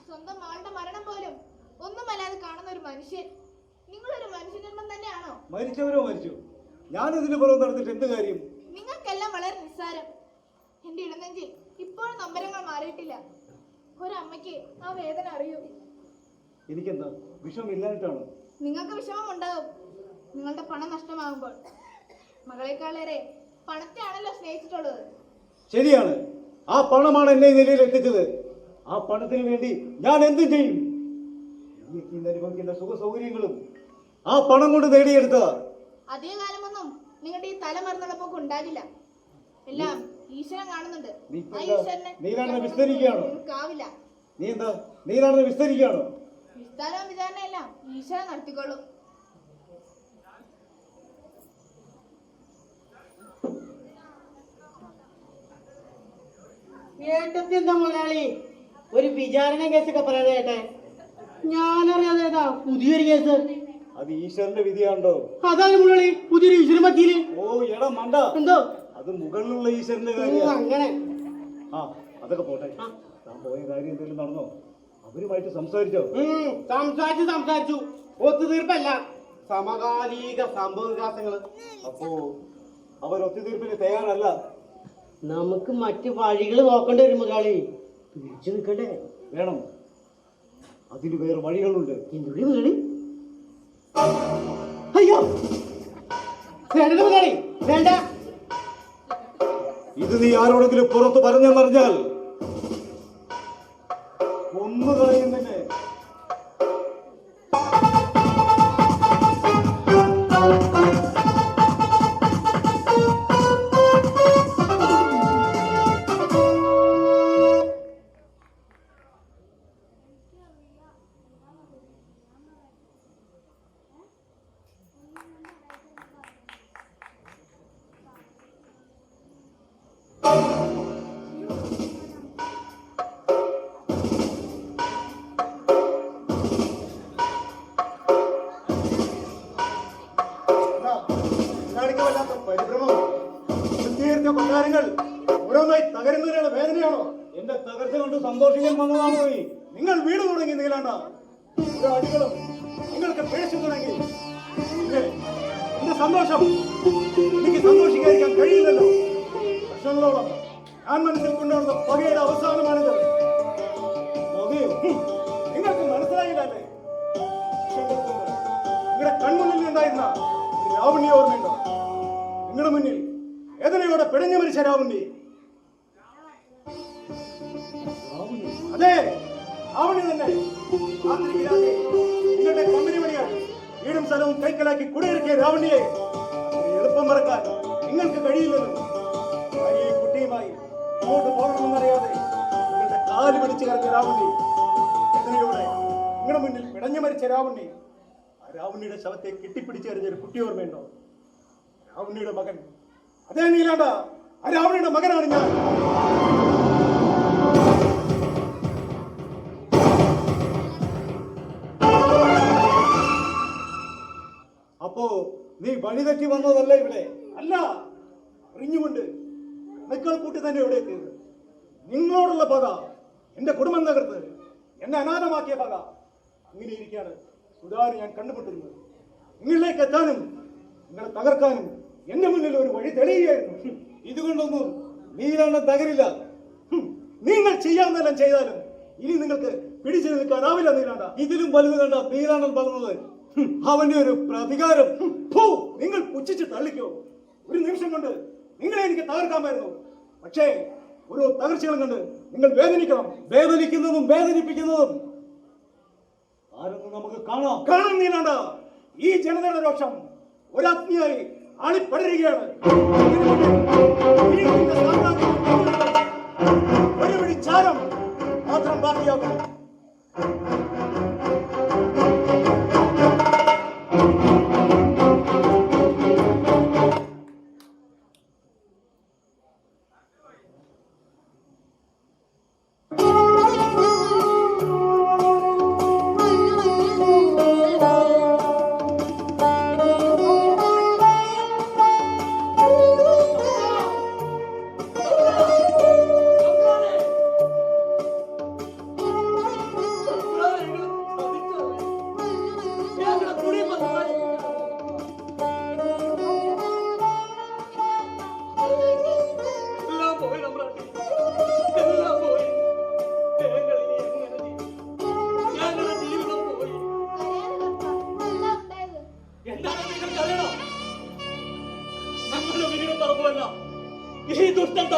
സ്വന്തം മകളുടെ മരണം പോലും ഒന്നുമല്ലാതെ കാണുന്ന ഒരു മനുഷ്യൻ. നിങ്ങളൊരു മനുഷ്യജന്മം തന്നെയാണോ? മരിച്ചവരോ മരിച്ചു, ഞാനിതിന് പുറം നടന്നിട്ട് എന്ത് കാര്യം? നിങ്ങൾക്കെല്ലാം വളരെ നിസ്സാരം. എന്റെ ഇടനെഞ്ചിൽ ഇപ്പോഴും നമ്പരങ്ങൾ മാറിയിട്ടില്ല. ഒരമ്മയ്ക്ക് ആ വേദന അറിയൂ. എനിക്കെന്താ വിഷമില്ലായിട്ടാണോ? നിങ്ങൾക്ക് വിഷമമുണ്ടാകും നിങ്ങളുടെ പണം നഷ്ടമാകുമ്പോൾ. മകളെക്കാളേറെ പണത്തെയാണല്ലോ സ്നേഹിച്ചിട്ടുള്ളത്. ശരിയാണ്, ആ പണമാണ് എന്നെ ഈ നിലയിൽ എത്തിച്ചത്. ആ പണത്തിന് വേണ്ടി ഞാൻ എന്തും ചെയ്യും. എനിക്ക് ഇന്ന് അനുഭവിക്കുന്ന സുഖ സൗകര്യങ്ങളും ആ പണം കൊണ്ട് നേടിയെടുത്തതാ. അതേ കാലമൊന്നും നിങ്ങളുടെ ഈ തല മറന്നുള്ളപ്പോൾ ഉണ്ടാകില്ല. എല്ലാം ഈശ്വരൻ കാണുന്നുണ്ട്. ആ ഈശ്വരനെ നീലാണെന്ന് വിസ്തരിക്കുകയാണോ? നിങ്ങൾക്കാവില്ല. നീ എന്താ നീലാണെന്ന് വിസ്തരിക്കുകയാണോ? വിസ്താരവും വിചാരണയെല്ലാം ഈശ്വരൻ നടത്തിക്കൊള്ളും. ഏട്ടത്തി എന്താ മുതലാളി ഒരു വിചാരണ കേസൊക്കെ പറയാതെ ഏട്ടെ? ഞാനറിയാതെ ഏതാ പുതിയൊരു കേസ്? അത് ഈശ്വരന്റെ വിധിയാണോ? അതാണ് മുതലാളി പുതിയൊരു ഈശ്വരൻ വക്കീല്. ഓ എടാ മണ്ട, എന്തോ അത് മുകളിലുള്ള ഈശ്വരന്റെ കാര്യം. അങ്ങനെ ആ അതൊക്കെ പോട്ടെ. താൻ പോയ കാര്യം എന്തെങ്കിലും നടന്നോ? അവരുമായിട്ട് സംസാരിച്ചോ? സംസാരിച്ചു. ഒത്തുതീർപ്പല്ല, സമകാലിക സംഭവ വികാസങ്ങള്. അപ്പോ അവർ ഒത്തുതീർപ്പിന് തയ്യാറല്ല. നമുക്ക് മറ്റു വഴികൾ നോക്കേണ്ടി വരും മുതലാളി. പിടിച്ചു നിൽക്കണ്ടേ? വേണം, അതിന് വേറെ വഴികളുണ്ട്. എന്തുകൂടി മുതലാളി? അയ്യോ വേണ്ട മുതലാളി, വേണ്ട. ഇത് നീ ആരോടെങ്കിലും പുറത്ത് പറഞ്ഞെന്നറിഞ്ഞാൽ കൊന്നു കളയും തന്നെ. കാണിക്കവല്ലാത്ത പരിഭ്രമം, വൃത്തിയേറിയ കൊട്ടാരങ്ങൾ ഓരോന്നായി തകരുന്നതിനുള്ള വേദനയാണോ? എന്റെ തകർച്ച കൊണ്ട് സന്തോഷിക്കാൻ വന്നതാണോ നീ? നിങ്ങൾ വീട് തുടങ്ങി നീലാണ്ട, ഓരോ അടികളും നിങ്ങൾക്ക് പേശു തുടങ്ങി. പിന്നെ എന്റെ സന്തോഷം എനിക്ക് സന്തോഷിക്കാതിരിക്കാൻ കഴിയില്ലല്ലോ. വർഷങ്ങളോളം ഞാൻ മനസ്സിൽ കൊണ്ടുവന്ന പകയുടെ അവസാനമാണിത്. പകയോ? നിങ്ങൾക്ക് മനസ്സിലായില്ലല്ലേ? നിങ്ങളുടെ കൺമുന്നിൽ ഉണ്ടായിരുന്ന രാവണി ഓർമ്മയുണ്ടോ? നിങ്ങളുടെ മുന്നിൽ വേദനയോടെ പിടഞ്ഞു മരിച്ച രാവണി. അതെ, രാവണി തന്നെ. നിങ്ങളുടെ കമ്പനി വഴിയാൽ വീടും സ്ഥലവും കൈക്കലാക്കി കുടിയിറക്കിയ രാവണിയെ എളുപ്പം മറക്കാൻ നിങ്ങൾക്ക് കഴിയില്ലല്ലോ. ഭാര്യയും കുട്ടിയുമായി ഇങ്ങോട്ട് പോകണമെന്നറിയാതെ നിങ്ങളുടെ കാല് പിടിച്ചു കിടക്കിയ രാവണി, വേദനയോടെ നിങ്ങളുടെ മുന്നിൽ പിടഞ്ഞു മരിച്ച രാവണി. രാവണിയുടെ ശവത്തെ കെട്ടിപ്പിടിച്ചെറിഞ്ഞൊരു കുട്ടി ഓർമ്മയുണ്ടോ? രാവണിയുടെ മകൻ. അതേ നീലാണ്ട, ആ രാവണിയുടെ മകനാണ് ഞാൻ. അപ്പോ നീ വഴി തെറ്റി വന്നതല്ല ഇവിടെ? അല്ല, അറിഞ്ഞുകൊണ്ട് മക്കൾ കൂട്ടി തന്നെ ഇവിടെ എത്തിയത്. നിങ്ങളോടുള്ള പക, എന്റെ കുടുംബം തകർത്ത് എന്നെ അനാഥമാക്കിയ പക. അങ്ങനെ ഇരിക്കുകയാണ് സുധാകരൻ ഞാൻ കണ്ടുമുട്ടുന്നത്. നിങ്ങളിലേക്ക് എത്താനും നിങ്ങളെ തകർക്കാനും എന്റെ മുന്നിൽ ഒരു വഴി തെളിയുകയായിരുന്നു. ഇതുകൊണ്ടൊന്നും നീലാണ്ണം തകരില്ല. നിങ്ങൾ ചെയ്യാവുന്നതെല്ലാം ചെയ്താലും ഇനി നിങ്ങൾക്ക് പിടിച്ചു നിൽക്കാനാവില്ല നീലാണ്ട. ഇതിലും വലുത് കണ്ട നീലാണ്ണം പറഞ്ഞത് അവന്റെ ഒരു പ്രതികാരം. നിങ്ങൾ പുച്ഛിച്ച് തള്ളിക്കോ. ഒരു നിമിഷം കൊണ്ട് നിങ്ങളെ എനിക്ക് തകർക്കാമായിരുന്നു. പക്ഷേ ഓരോ തകർച്ചകളും കണ്ട് നിങ്ങൾ വേദനിക്കണം. വേദനിക്കുന്നതും വേദനിപ്പിക്കുന്നതും ആരെന്ന് നമുക്ക് കാണാം നീലാണ്ട. ഈ ജനതയുടെ രോഷം ഒരഗ്നിയായി ആളിപ്പടരുകയാണ്. ഒരു പിടി ചാരം മാത്രം ബാക്കിയാകും.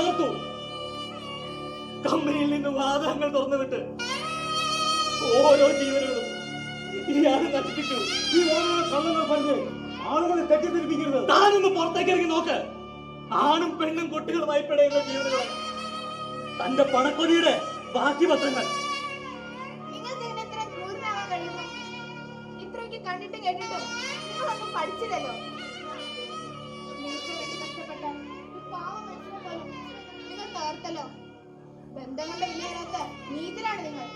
തകർത്തു. കമ്പനിയിൽ നിന്ന് വാദങ്ങൾ തുറന്നുവിട്ട് ഓരോ ജീവനുകളും ഇയാൾ നശിപ്പിച്ചു. ഈ ഓരോ കള്ളങ്ങൾ പറഞ്ഞ് ആളുകളെ തെറ്റിദ്ധരിപ്പിക്കരുത്. താനൊന്ന് പുറത്തേക്ക് ഇറങ്ങി നോക്ക്. ആണും പെണ്ണും കുട്ടികളുമായി പിടയുന്ന ജീവനുകൾ, തന്റെ പണക്കൊതിയുടെ ബാക്കി പത്രങ്ങൾ. നിങ്ങൾക്ക് എങ്ങനെ ഇത്ര ക്രൂരനാകാൻ കഴിയുന്നു? ഇത്രയൊക്കെ കണ്ടിട്ടും കേട്ടിട്ടും നിങ്ങളൊന്നും പഠിച്ചില്ലല്ലോ. നിങ്ങൾക്ക് വേണ്ടി കഷ്ടപ്പെട്ട ഒരു പാവം മനുഷ്യനെ പോലും നിങ്ങൾ തകർത്തല്ലോ. ബന്ധങ്ങളുടെ വിലയില്ലാത്ത നീതിലാണ് നിങ്ങൾ.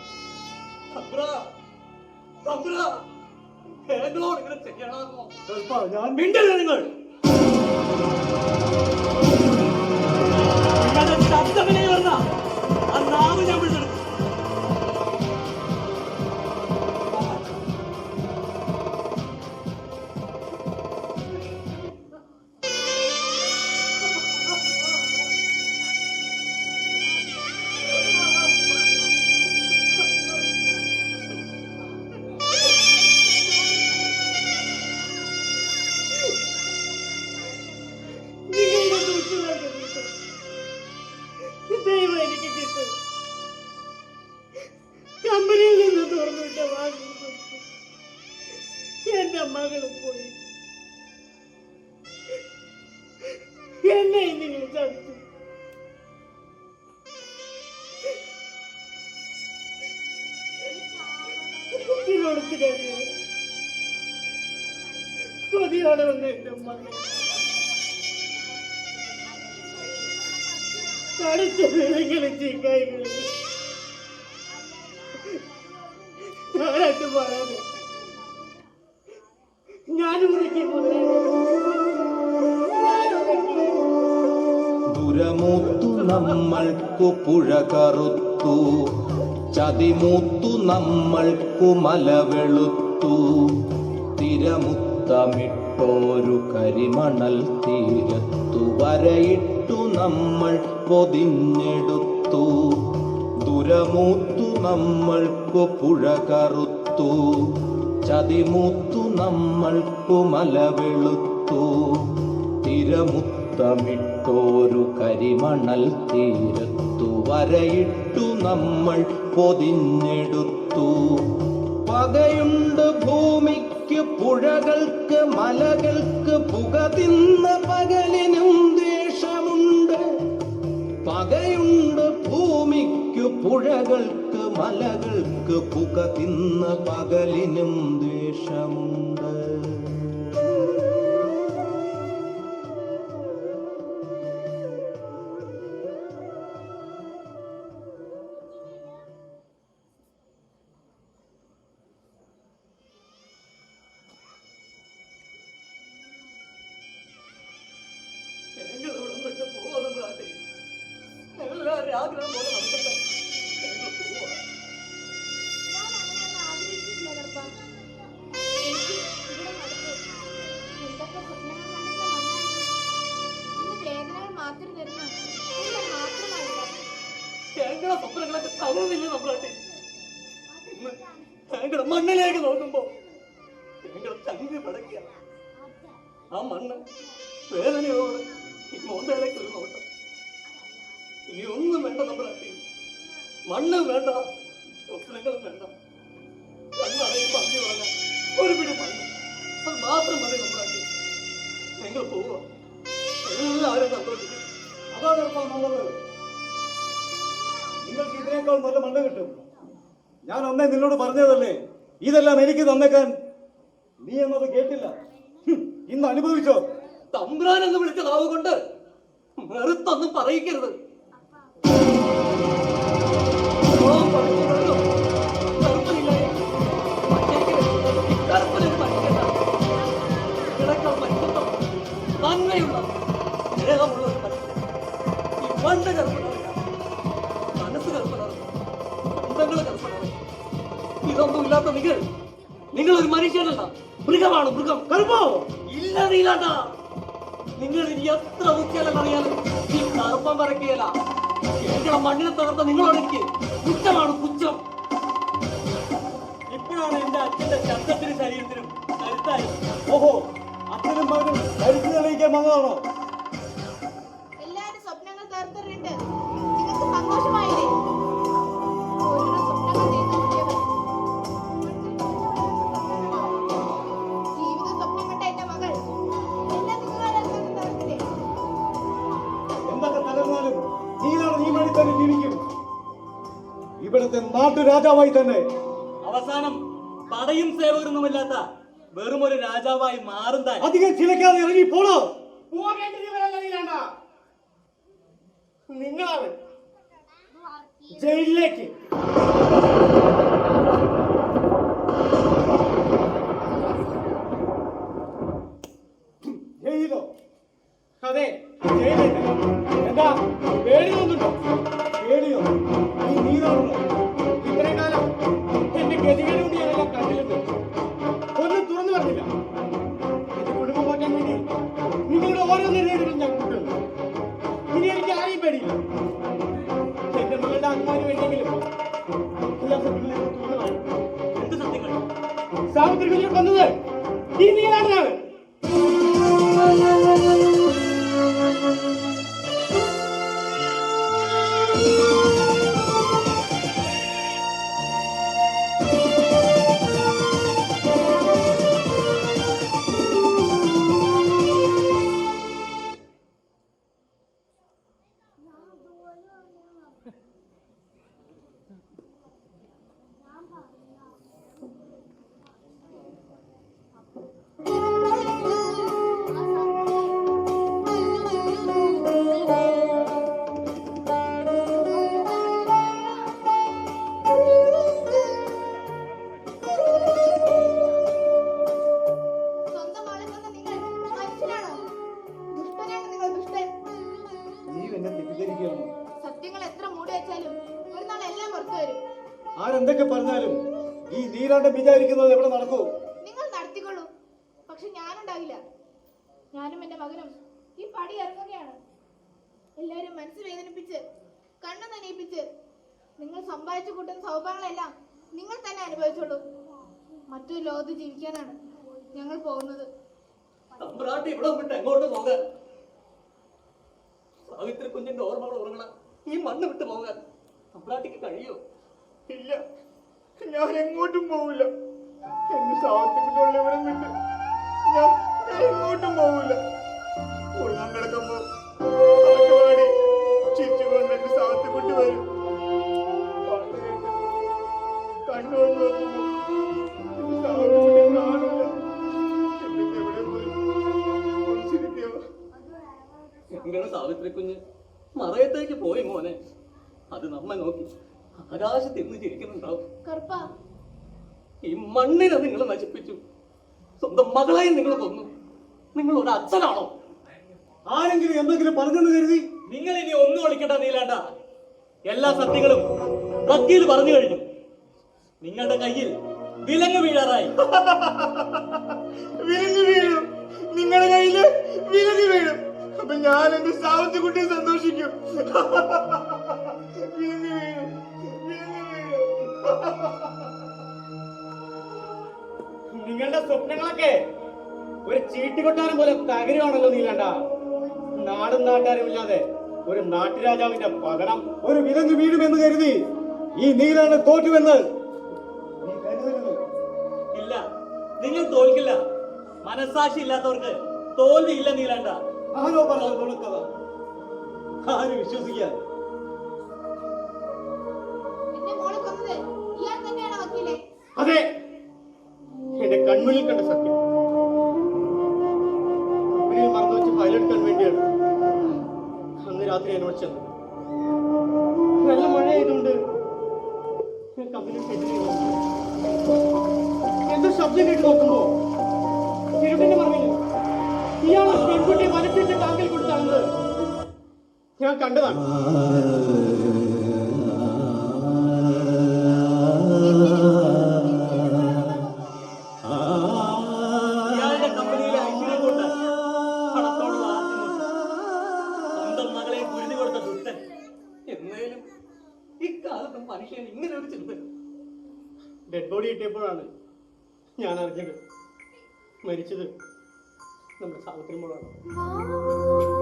എന്നോട് ഇങ്ങനെ ചെയ്യണമെന്നോ? ഞാൻ മിണ്ടല്ല നിങ്ങൾ. നിങ്ങളുടെ ശബ്ദവിനെ വരുന്ന ആ നാവ് ഞാൻ വിളിച്ചെടുക്കും. ദൈവം എനിക്ക് കിട്ടും. കമ്പനിയിൽ നിന്ന് തുറന്നുവിട്ട വാങ്ങി എന്റെ മകളും പോയി. എന്നെ നിങ്ങൾ ചതിച്ചു. കൊടുത്തു കഴിഞ്ഞു കൊതിയോടെ വന്ന എന്റെ മകൾ കടുത്ത നിറങ്ങളിൽ ചീക്കായികളെ ഞാനായിട്ട് പറയാതെ ദുരമൂത്തു നമ്മൾക്കു പുഴ കറുത്തു, ചതിമൂത്തു നമ്മൾക്കു മലവെളുത്തു, തിരമുത്തമിട്ടോരു കരിമണൽ തീരത്തു വരയിട്ടു നമ്മൾ പൊതിഞ്ഞെടുത്തു. ദുരമൂത്തു നമ്മൾക്കു പുഴ കറുത്തു, ചതിമൂത്തു നമ്മൾക്കു മലവെളുത്തു, തിരമുത്തമിട്ടോരു കരിമണൽ തീരത്തു വരയിട്ടു നമ്മൾ പൊതിഞ്ഞെടുത്തു. പകയുണ്ട് ഭൂമിക്ക് പുഴകൾക്ക് മലകൾക്ക് പുക തിന്ന പകലിനും ദ്വേഷമുണ്ട്. പകയുണ്ട് ഭൂമിക്ക് പുഴകൾക്ക് മലകൾക്ക് പുക തിന്ന പകലിനും ദ്വേഷമുണ്ട്. ആഗ്രഹം പോലെ നടക്കട്ടെ. ഞാൻ അങ്ങനെയൊന്നും ആഗ്രഹിച്ചിട്ടില്ല കർത്താ. എനിക്ക് ഇവിടെ നടക്കൂ. എന്തൊക്കെ സ്വപ്നങ്ങൾ കണ്ടിട്ട് മണ്ണായിരുന്നു. ഇന്ന് വേദനകൾ മാത്രം തരുന്ന എന്നെ മാത്രമല്ല. ഞങ്ങളുടെ സ്വപ്നങ്ങളൊക്കെ തകർന്നില്ല നമ്മളാട്ടെ. ഇന്ന് ഞങ്ങളുടെ മണ്ണിലേക്ക് നോക്കുമ്പോ ഞങ്ങളുടെ ചങ്ക് പടക്കുക. ആ മണ്ണ് വേദനയോടെ ഈ മോന്തയിലേക്ക് ഒരു നോട്ടം. ഇനി ഒന്നും വേണ്ട നമ്മളാട്ടെ. മണ്ണ് വേണ്ട, സ്വപ്നങ്ങളും വേണ്ട. കണ്ണടയും പന്നി പറഞ്ഞ ഒരു പിടി മണ്ണ് അത് മാത്രം മതി നമ്മളാട്ടെ. ഞങ്ങൾ പോവുക. എല്ലാവരും സന്തോഷിക്കും. അതാണ് നല്ലത്. നിങ്ങൾക്ക് ഇതിനേക്കാൾ നല്ല മണ്ണ് കിട്ടും. ഞാൻ അന്നേ നിന്നോട് പറഞ്ഞതല്ലേ, ഇതെല്ലാം എനിക്ക് തന്നേക്കാൻ. നീ എന്നത് കേട്ടില്ല. ഇന്ന് അനുഭവിച്ചോ. തമ്പ്രാൻ എന്ന് വിളിച്ച നാവ് കൊണ്ട് വെറുത്തൊന്നും പറയിക്കരുത്. നന്മയുള്ള സ്നേഹമുള്ള ഒരു മനുഷ്യൻ ഈ മണ്ണ് കൽപ്പനറിയാം, മനസ്സ് കൽപ്പനറിയാം, ബന്ധങ്ങൾ കൽപ്പനറിയാം. ഇതൊന്നും ഇല്ലാത്ത നിങ്ങളൊരു മനുഷ്യനല്ല, മൃഗമാണ്. മൃഗം കൽപ്പോ ഇല്ല. നീലാണ്ട നിങ്ങൾ ഇനി എത്ര ഉച്ചല്ലെന്നറിയാലും ഈ കറുപ്പം വരക്കുകയല്ല. കേരള മണ്ണിനെ തകർത്ത നിങ്ങളോട് എനിക്ക് കുറ്റമാണ്, കുറ്റം. ഇപ്പോഴാണ് എന്റെ അച്ഛന്റെ ശബ്ദത്തിനും ശരീരത്തിനും കരുത്തായത്. ഓഹോ, അച്ഛനും മകനും കരുത്ത് തെളിയിക്കാൻ വന്നതാണോ? എല്ലാരും സ്വപ്നങ്ങൾ തകർത്തെറിഞ്ഞിട്ട് നാട്ടുരാജാവായി തന്നെ. അവസാനം പടയും സേവകരൊന്നുമില്ലാത്ത വെറും ഒരു രാജാവായി മാറും താൻ. അധികം ചിലക്കാതെ ഇറങ്ങി പോണോ. പോകേണ്ടത് ഇവരല്ല നീലാണ്ട, നിങ്ങളാണ്. ജയിലിലേക്ക്. ജയിലോ? അതെ, ജയിലിലേക്ക്. എന്താ പേടി തോന്നുന്നുണ്ടോ? പേടിയോ? ഈ നീരാണല്ലോ. ഇത്രയും കാലം എന്റെ ഗതികളെ കൊണ്ട് ഞാനെല്ലാം കണ്ടിരുന്നു. ഒന്നും തുറന്നു പറഞ്ഞില്ല. എന്റെ കുടുംബം മാറ്റാൻ വേണ്ടി നിങ്ങളുടെ ഓരോ നിലയിലും ഞാൻ കൂട്ടുന്നു. ഇനി എനിക്ക് ആരെയും പേടിയില്ല. എന്റെ മകളുടെ അഭിമാനം വേണ്ടെങ്കിലും എല്ലാ സത്യങ്ങളെയും തുറന്നു പറയും. എന്ത് സത്യങ്ങൾ? സാവിത്രി കുഞ്ഞിനെ കൊന്നത് ഈ നീലാണ്ടനാണ്. സ്വന്തം ആളെ കൊന്ന നിങ്ങൾ മനുഷ്യനാണോ? ദുഷ്ടനാണ് നിങ്ങൾ, ദുഷ്ടൻ. നീ എന്നെ തെറ്റിദ്ധരിക്കുകയാണോ? സത്യങ്ങൾ എത്ര മൂടി വെച്ചാലും ഒരു നാൾ എല്ലാം പുറത്തു വരും. ആരെന്തൊക്കെ പറഞ്ഞാലും ഈ നീലാണ്ടൻ വിചാരിക്കുന്നത് എവിടെ നടക്കൂ. നിങ്ങൾ നടത്തിക്കൊള്ളൂ, പക്ഷെ ഞാനുണ്ടാകില്ല. ഞാനും എന്റെ മകനും ഈ പടി ഇറങ്ങുകയാണ്. എല്ലാരും മനസ്സ് വേദനിപ്പിച്ച് കണ്ണു നനയിപ്പിച്ച് നിങ്ങൾ സമ്പാദിച്ചു കൂട്ടുന്ന സൗഭാഗ്യങ്ങളെല്ലാം നിങ്ങൾ തന്നെ അനുഭവിച്ചോളൂ. മറ്റൊരു ലോകത്ത് ജീവിക്കാനാണ് ഞങ്ങൾ പോകുന്നത്. തമ്പ്രാട്ടി ഇവിടെ വിട്ട് എങ്ങോട്ട് പോകാൻ? സാവിത്രി കുഞ്ഞിന്റെ ഓർമ്മകൾ ഉറങ്ങണം. ഈ മണ്ണ് വിട്ട് പോകാൻ തമ്പ്രാട്ടിക്ക് കഴിയോ? ഇല്ല, ഞാൻ എങ്ങോട്ടും പോവില്ല. എന്റെ സാവത്തിക്കുള്ള ഇവിടെ വിട്ട് ഞാൻ എങ്ങോട്ടും പോവില്ല. ഉറങ്ങാൻ കിടക്കുമ്പോ പാട്ടുപാടി ചിരിച്ചുകൊണ്ട് എന്റെ സാവത്തിക്കുട്ടി വരും. പാട്ട് കേട്ട് കണ്ണോട് നോക്കുമ്പോ എന്റെ സാവത്തിക്കുട്ടി കാണില്ല. എന്നിട്ട് എവിടെ പോയി ചിരിക്കോ? എങ്ങനെ സാവിത്രി കുഞ്ഞ് മറയത്തേക്ക് പോയി മോനെ? അത് നമ്മെ നോക്കി ആകാശത്തിരുന്ന് ചിരിക്കുന്നുണ്ടാവും. കറുപ്പ, ഈ മണ്ണിനെ നിങ്ങൾ നശിപ്പിച്ചു. സ്വന്തം മകളെയും നിങ്ങൾ കൊന്നു. നിങ്ങൾ ഒരു അച്ഛനാണോ? ആരെങ്കിലും എന്തെങ്കിലും പറഞ്ഞെന്ന് കരുതി നിങ്ങൾ ഇനി ഒന്നും ഒളിക്കണ്ട നീലാണ്ട. എല്ലാ സത്യങ്ങളും വക്കീൽ പറഞ്ഞു കഴിഞ്ഞു. നിങ്ങളുടെ കയ്യിൽ വിലങ്ങ് വീഴാറായി. വിലങ്ങ് വീഴും. നിങ്ങളുടെ കയ്യില് വിലങ്ങ് വീഴും. അപ്പൊ ഞാൻ എന്റെ സാവത്തിക്കുട്ടിയെ സന്തോഷിക്കും. വിലങ്ങ് വീഴും, വിലങ്ങ് വീഴും. നിങ്ങളുടെ സ്വപ്നങ്ങളൊക്കെ ഒരു ചീട്ടുകൊട്ടാരം പോലെ തകരുവാണല്ലോ നീലണ്ട. നാടും നാട്ടുകാരും ഇല്ലാതെ ഒരു നാട്ടുരാജാവിന്റെ പകരം. ഒരു വിലങ്ങ് വീഴുമെന്ന് കരുതി ഈ നീലാണ്ടൻ തോറ്റുവെന്ന് നീ കരുതരുത്. ഇല്ല, നിങ്ങൾ തോൽക്കില്ല. മനസ്സാക്ഷി ഇല്ലാത്തവർക്ക് തോൽവിയില്ല നീലാണ്ട. ആരോ പറഞ്ഞത് നുണക്കഥ. ആര് വിശ്വസിക്കാൻ? എന്റെ മോളെ കൊന്നത് ഇയാൾ തന്നെയാണോ വക്കീലെ? അതെ, എന്റെ കൺമുന്നിൽ കണ്ട സത്യം. കമ്പനിയിൽ മറന്നു വെച്ച് ഫയലെടുക്കാൻ വേണ്ടിയാണ് അന്ന് രാത്രി എന്നോട് ചെന്നത്. നല്ല മഴയായതുകൊണ്ട് ഞാൻ കമ്പനി എന്തോ ശബ്ദം കേട്ട് നോക്കുമ്പോ ഇരുട്ടിന്റെ മറവിൽ ഇയാൾ പെൺകുട്ടിയെ വനത്തിന്റെ കാക്കിൽ കൊടുത്താണെന്ന് ഞാൻ കണ്ടതാണ്. ഇയാളുടെ കമ്പനിയിലെ ഐശ്വര്യം കൊണ്ട് പണത്തോടുള്ള ആദ്യമൊക്കെ സ്വന്തം മകളെ കുരുതി കൊടുത്ത ദുഷ്ടൻ. എന്നേലും ഇക്കാലത്ത് മനുഷ്യൻ ഇങ്ങനെ ഒരു ചിന്ത. ഡെഡ് ബോഡി കിട്ടിയപ്പോഴാണ് ഞാൻ അറിഞ്ഞത് മരിച്ചത് നമ്മുടെ സാവിത്രി മോളാണ്.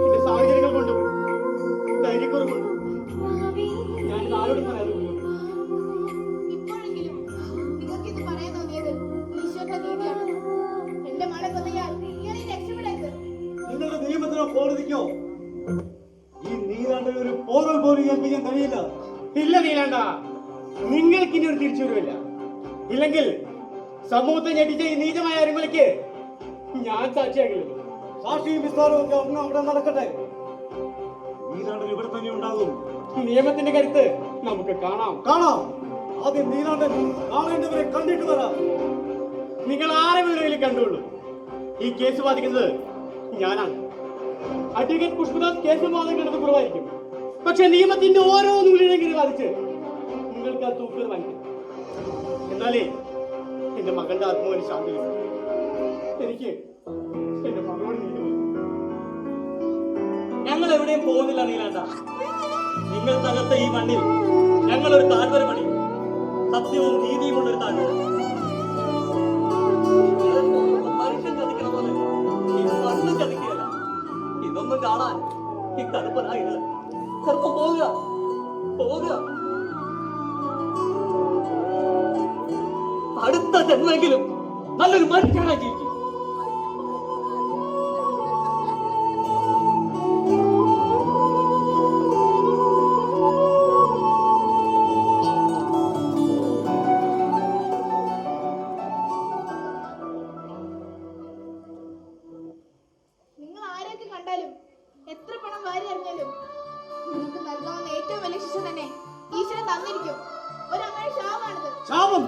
എന്റെ സാഹചര്യങ്ങൾ കൊണ്ടും ധൈര്യക്കുറവ് കൊണ്ടും ഞാൻ ആരോടും പറയാതെ പോയി. ഇപ്പോഴെങ്കിലും നിങ്ങൾക്ക് ഇത് പറയാൻ തോന്നിയത് ഈശ്വരന്റെ നീതിയാണ്. എന്റെ മകളെ കൊന്നയാൾ ഇയാളെ രക്ഷപ്പെടരുത്. നിങ്ങളുടെ നിയമത്തിനോ കോടതിക്കോ ഈ നീലാണ്ടൻ ഒരു പോറൽ പോലും ഏൽപ്പിക്കാൻ കഴിയില്ല. ഇല്ല നീലാണ്ട, നിങ്ങൾക്ക് തിരിച്ചു വരുമില്ല. ഇല്ലെങ്കിൽ സമൂഹത്തെ ഞെട്ടിച്ച ഈ നീചമായ അരുമലയ്ക്ക് ഞാൻ സാക്ഷിയാകില്ലല്ലോ. സാക്ഷിയും വിസ്താരവും ഒക്കെ അങ്ങ് അവിടെ നടക്കട്ടെ. നീലാണ്ടൻ ഇവിടെ തന്നെ ഉണ്ടാകും. നിയമത്തിന്റെ കരുത്ത് നമുക്ക് കാണാം. ആദ്യം നീലാണ്ടൻ കാണേണ്ടവരെ കണ്ടിട്ട് വരാം. നിങ്ങൾ ആരെ വിവരങ്ങളിൽ കണ്ടുള്ളൂ. ഈ കേസ് ബാധിക്കുന്നത് ഞാനാണ്. അഡ്വക്കേറ്റ് പുഷ്പദാസ് കേസ് വാദിക്കുന്നത് കുറവായിരിക്കും. പക്ഷെ നിയമത്തിന്റെ ഓരോ നൂലിനെങ്കിലും ബാധിച്ച് നിങ്ങൾക്ക് ആ തൂക്കൽ വാങ്ങിക്കും. എന്നാലേ എന്റെ മകളുടെ ആത്മാവിന് ശാന്തി കിട്ടും. എനിക്ക് എന്റെ മകളോട് നീതി തോന്നും. ഞങ്ങൾ എവിടെയും പോകുന്നില്ല നീലാണ്ട. നിങ്ങൾ തകർത്ത ഈ മണ്ണിൽ ഞങ്ങൾ ഒരു താഴ്വര പണി, സത്യവും നീതിയുമുള്ള ഒരു താഴ്വര. മനുഷ്യൻ ചതിക്കണ പോലെ ഈ മണ്ണ് ചതിക്കുകയല്ല. ഇതൊന്നും കാണാൻ ഈ കടുപ്പനായില്ല. ചെറുപ്പം പോവുക. അടുത്ത ജന്മെങ്കിലും നല്ലൊരു മനുഷ്യനായി ജീവിക്കും. നിങ്ങൾ ആരൊക്കെ കണ്ടാലും എത്ര പണം വാരി അറിഞ്ഞാലും നിങ്ങൾക്ക് നൽകാവുന്ന ഏറ്റവും വലിയ ശിക്ഷ തന്നെ ഈശ്വരൻ തന്നിരിക്കും. ഒരു അമ്മയുടെ ശാപമാണിത്. ശാപം!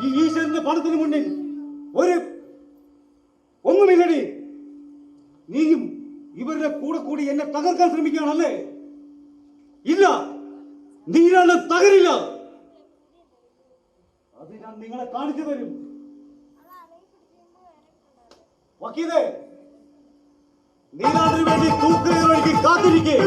ഈ ഈശ്വരന്റെ പണത്തിന് മുന്നിൽ ഒന്നുമില്ലടി. നീയും ഇവരുടെ കൂടെ കൂടി എന്നെ തകർക്കാൻ ശ്രമിക്കുകയാണല്ലേ? ഇല്ല, നീലാണ് തകരില്ല. അത് ഞാൻ നിങ്ങളെ കാണിച്ചു തരും. വക്കീലേ, നീലാണ്ടിന് വേണ്ടി തൂക്കുകയറൊഴുക്കി കാത്തിരിക്കേ.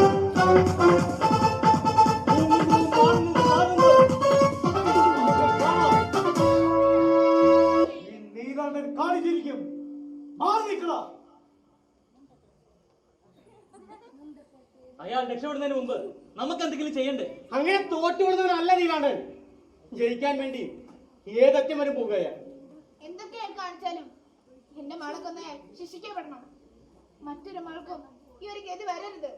നീലാണ്ടൻ കാണിച്ചിരിക്കും. അയാൾ രക്ഷപ്പെടുന്നതിന് മുമ്പ് നമുക്ക് എന്തെങ്കിലും ചെയ്യണ്ടേ? അങ്ങനെ തോറ്റുകൊടുന്നവരല്ല നീലാണ്ടൻ. ജയിക്കാൻ വേണ്ടി ഏതറ്റം വരെ പോകുകയാ. എന്തൊക്കെ കാണിച്ചാലും എന്റെ മകളെ കൊന്നയാൾ ശിക്ഷിക്കപ്പെടണം. മറ്റൊരു മകൾക്കും ഈ ഒരു ഗതി വരരുത്.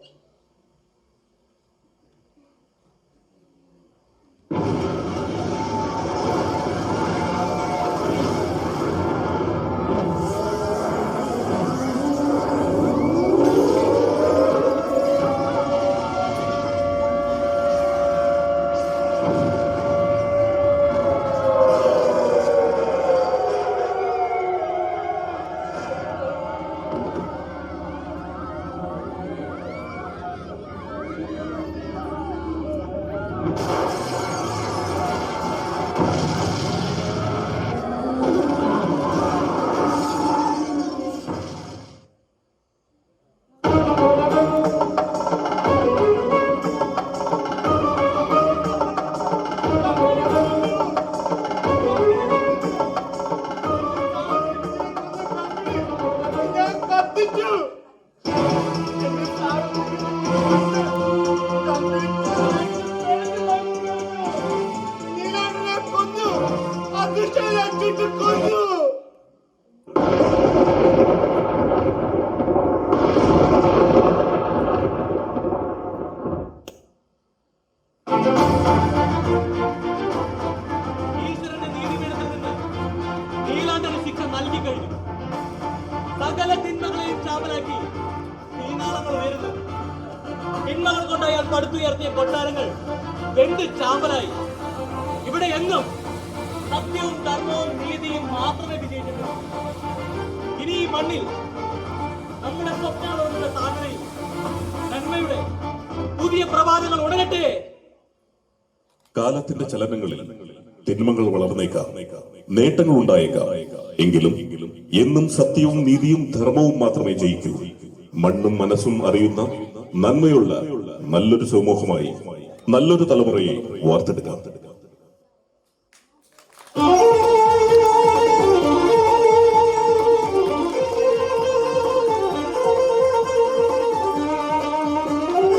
ഈശ്വരന്റെ നീതിപീഠത്തിൽ നിന്ന് നീലാണ്ടന് ശിക്ഷ നൽകി കഴിഞ്ഞു. സകല തിന്മകളെയും ചാമ്പലാക്കി തീനാളങ്ങൾ ഉയരുന്നു. തിന്മകൾ കൊണ്ട് അയാൾ പടുത്തുയർത്തിയ കൊട്ടാരങ്ങൾ വെന്ത് ചാമ്പലായി. ഇവിടെ എങ്ങും സത്യവും ധർമ്മവും നീതിയും മാത്രമേ വിജയിച്ചിട്ടുള്ളൂ. ഇനി ഈ മണ്ണിൽ നമ്മുടെ സ്വപ്നങ്ങളുടെ താഴ്വരയിൽ നന്മയുടെ പുതിയ പ്രഭാതങ്ങൾ ഉണരട്ടെ. കാലത്തിന്റെ ചലനങ്ങളിൽ തിന്മകൾ വളർന്നേക്കാം, നേട്ടങ്ങൾ ഉണ്ടായേക്കാം. എങ്കിലും എന്നും സത്യവും നീതിയും ധർമ്മവും മാത്രമേ ജയിക്കൂ. മണ്ണും മനസ്സും അറിയുന്ന നന്മയുള്ള നല്ലൊരു സമൂഹമായി നല്ലൊരു തലമുറയെ വാർത്തെടുക്കാം.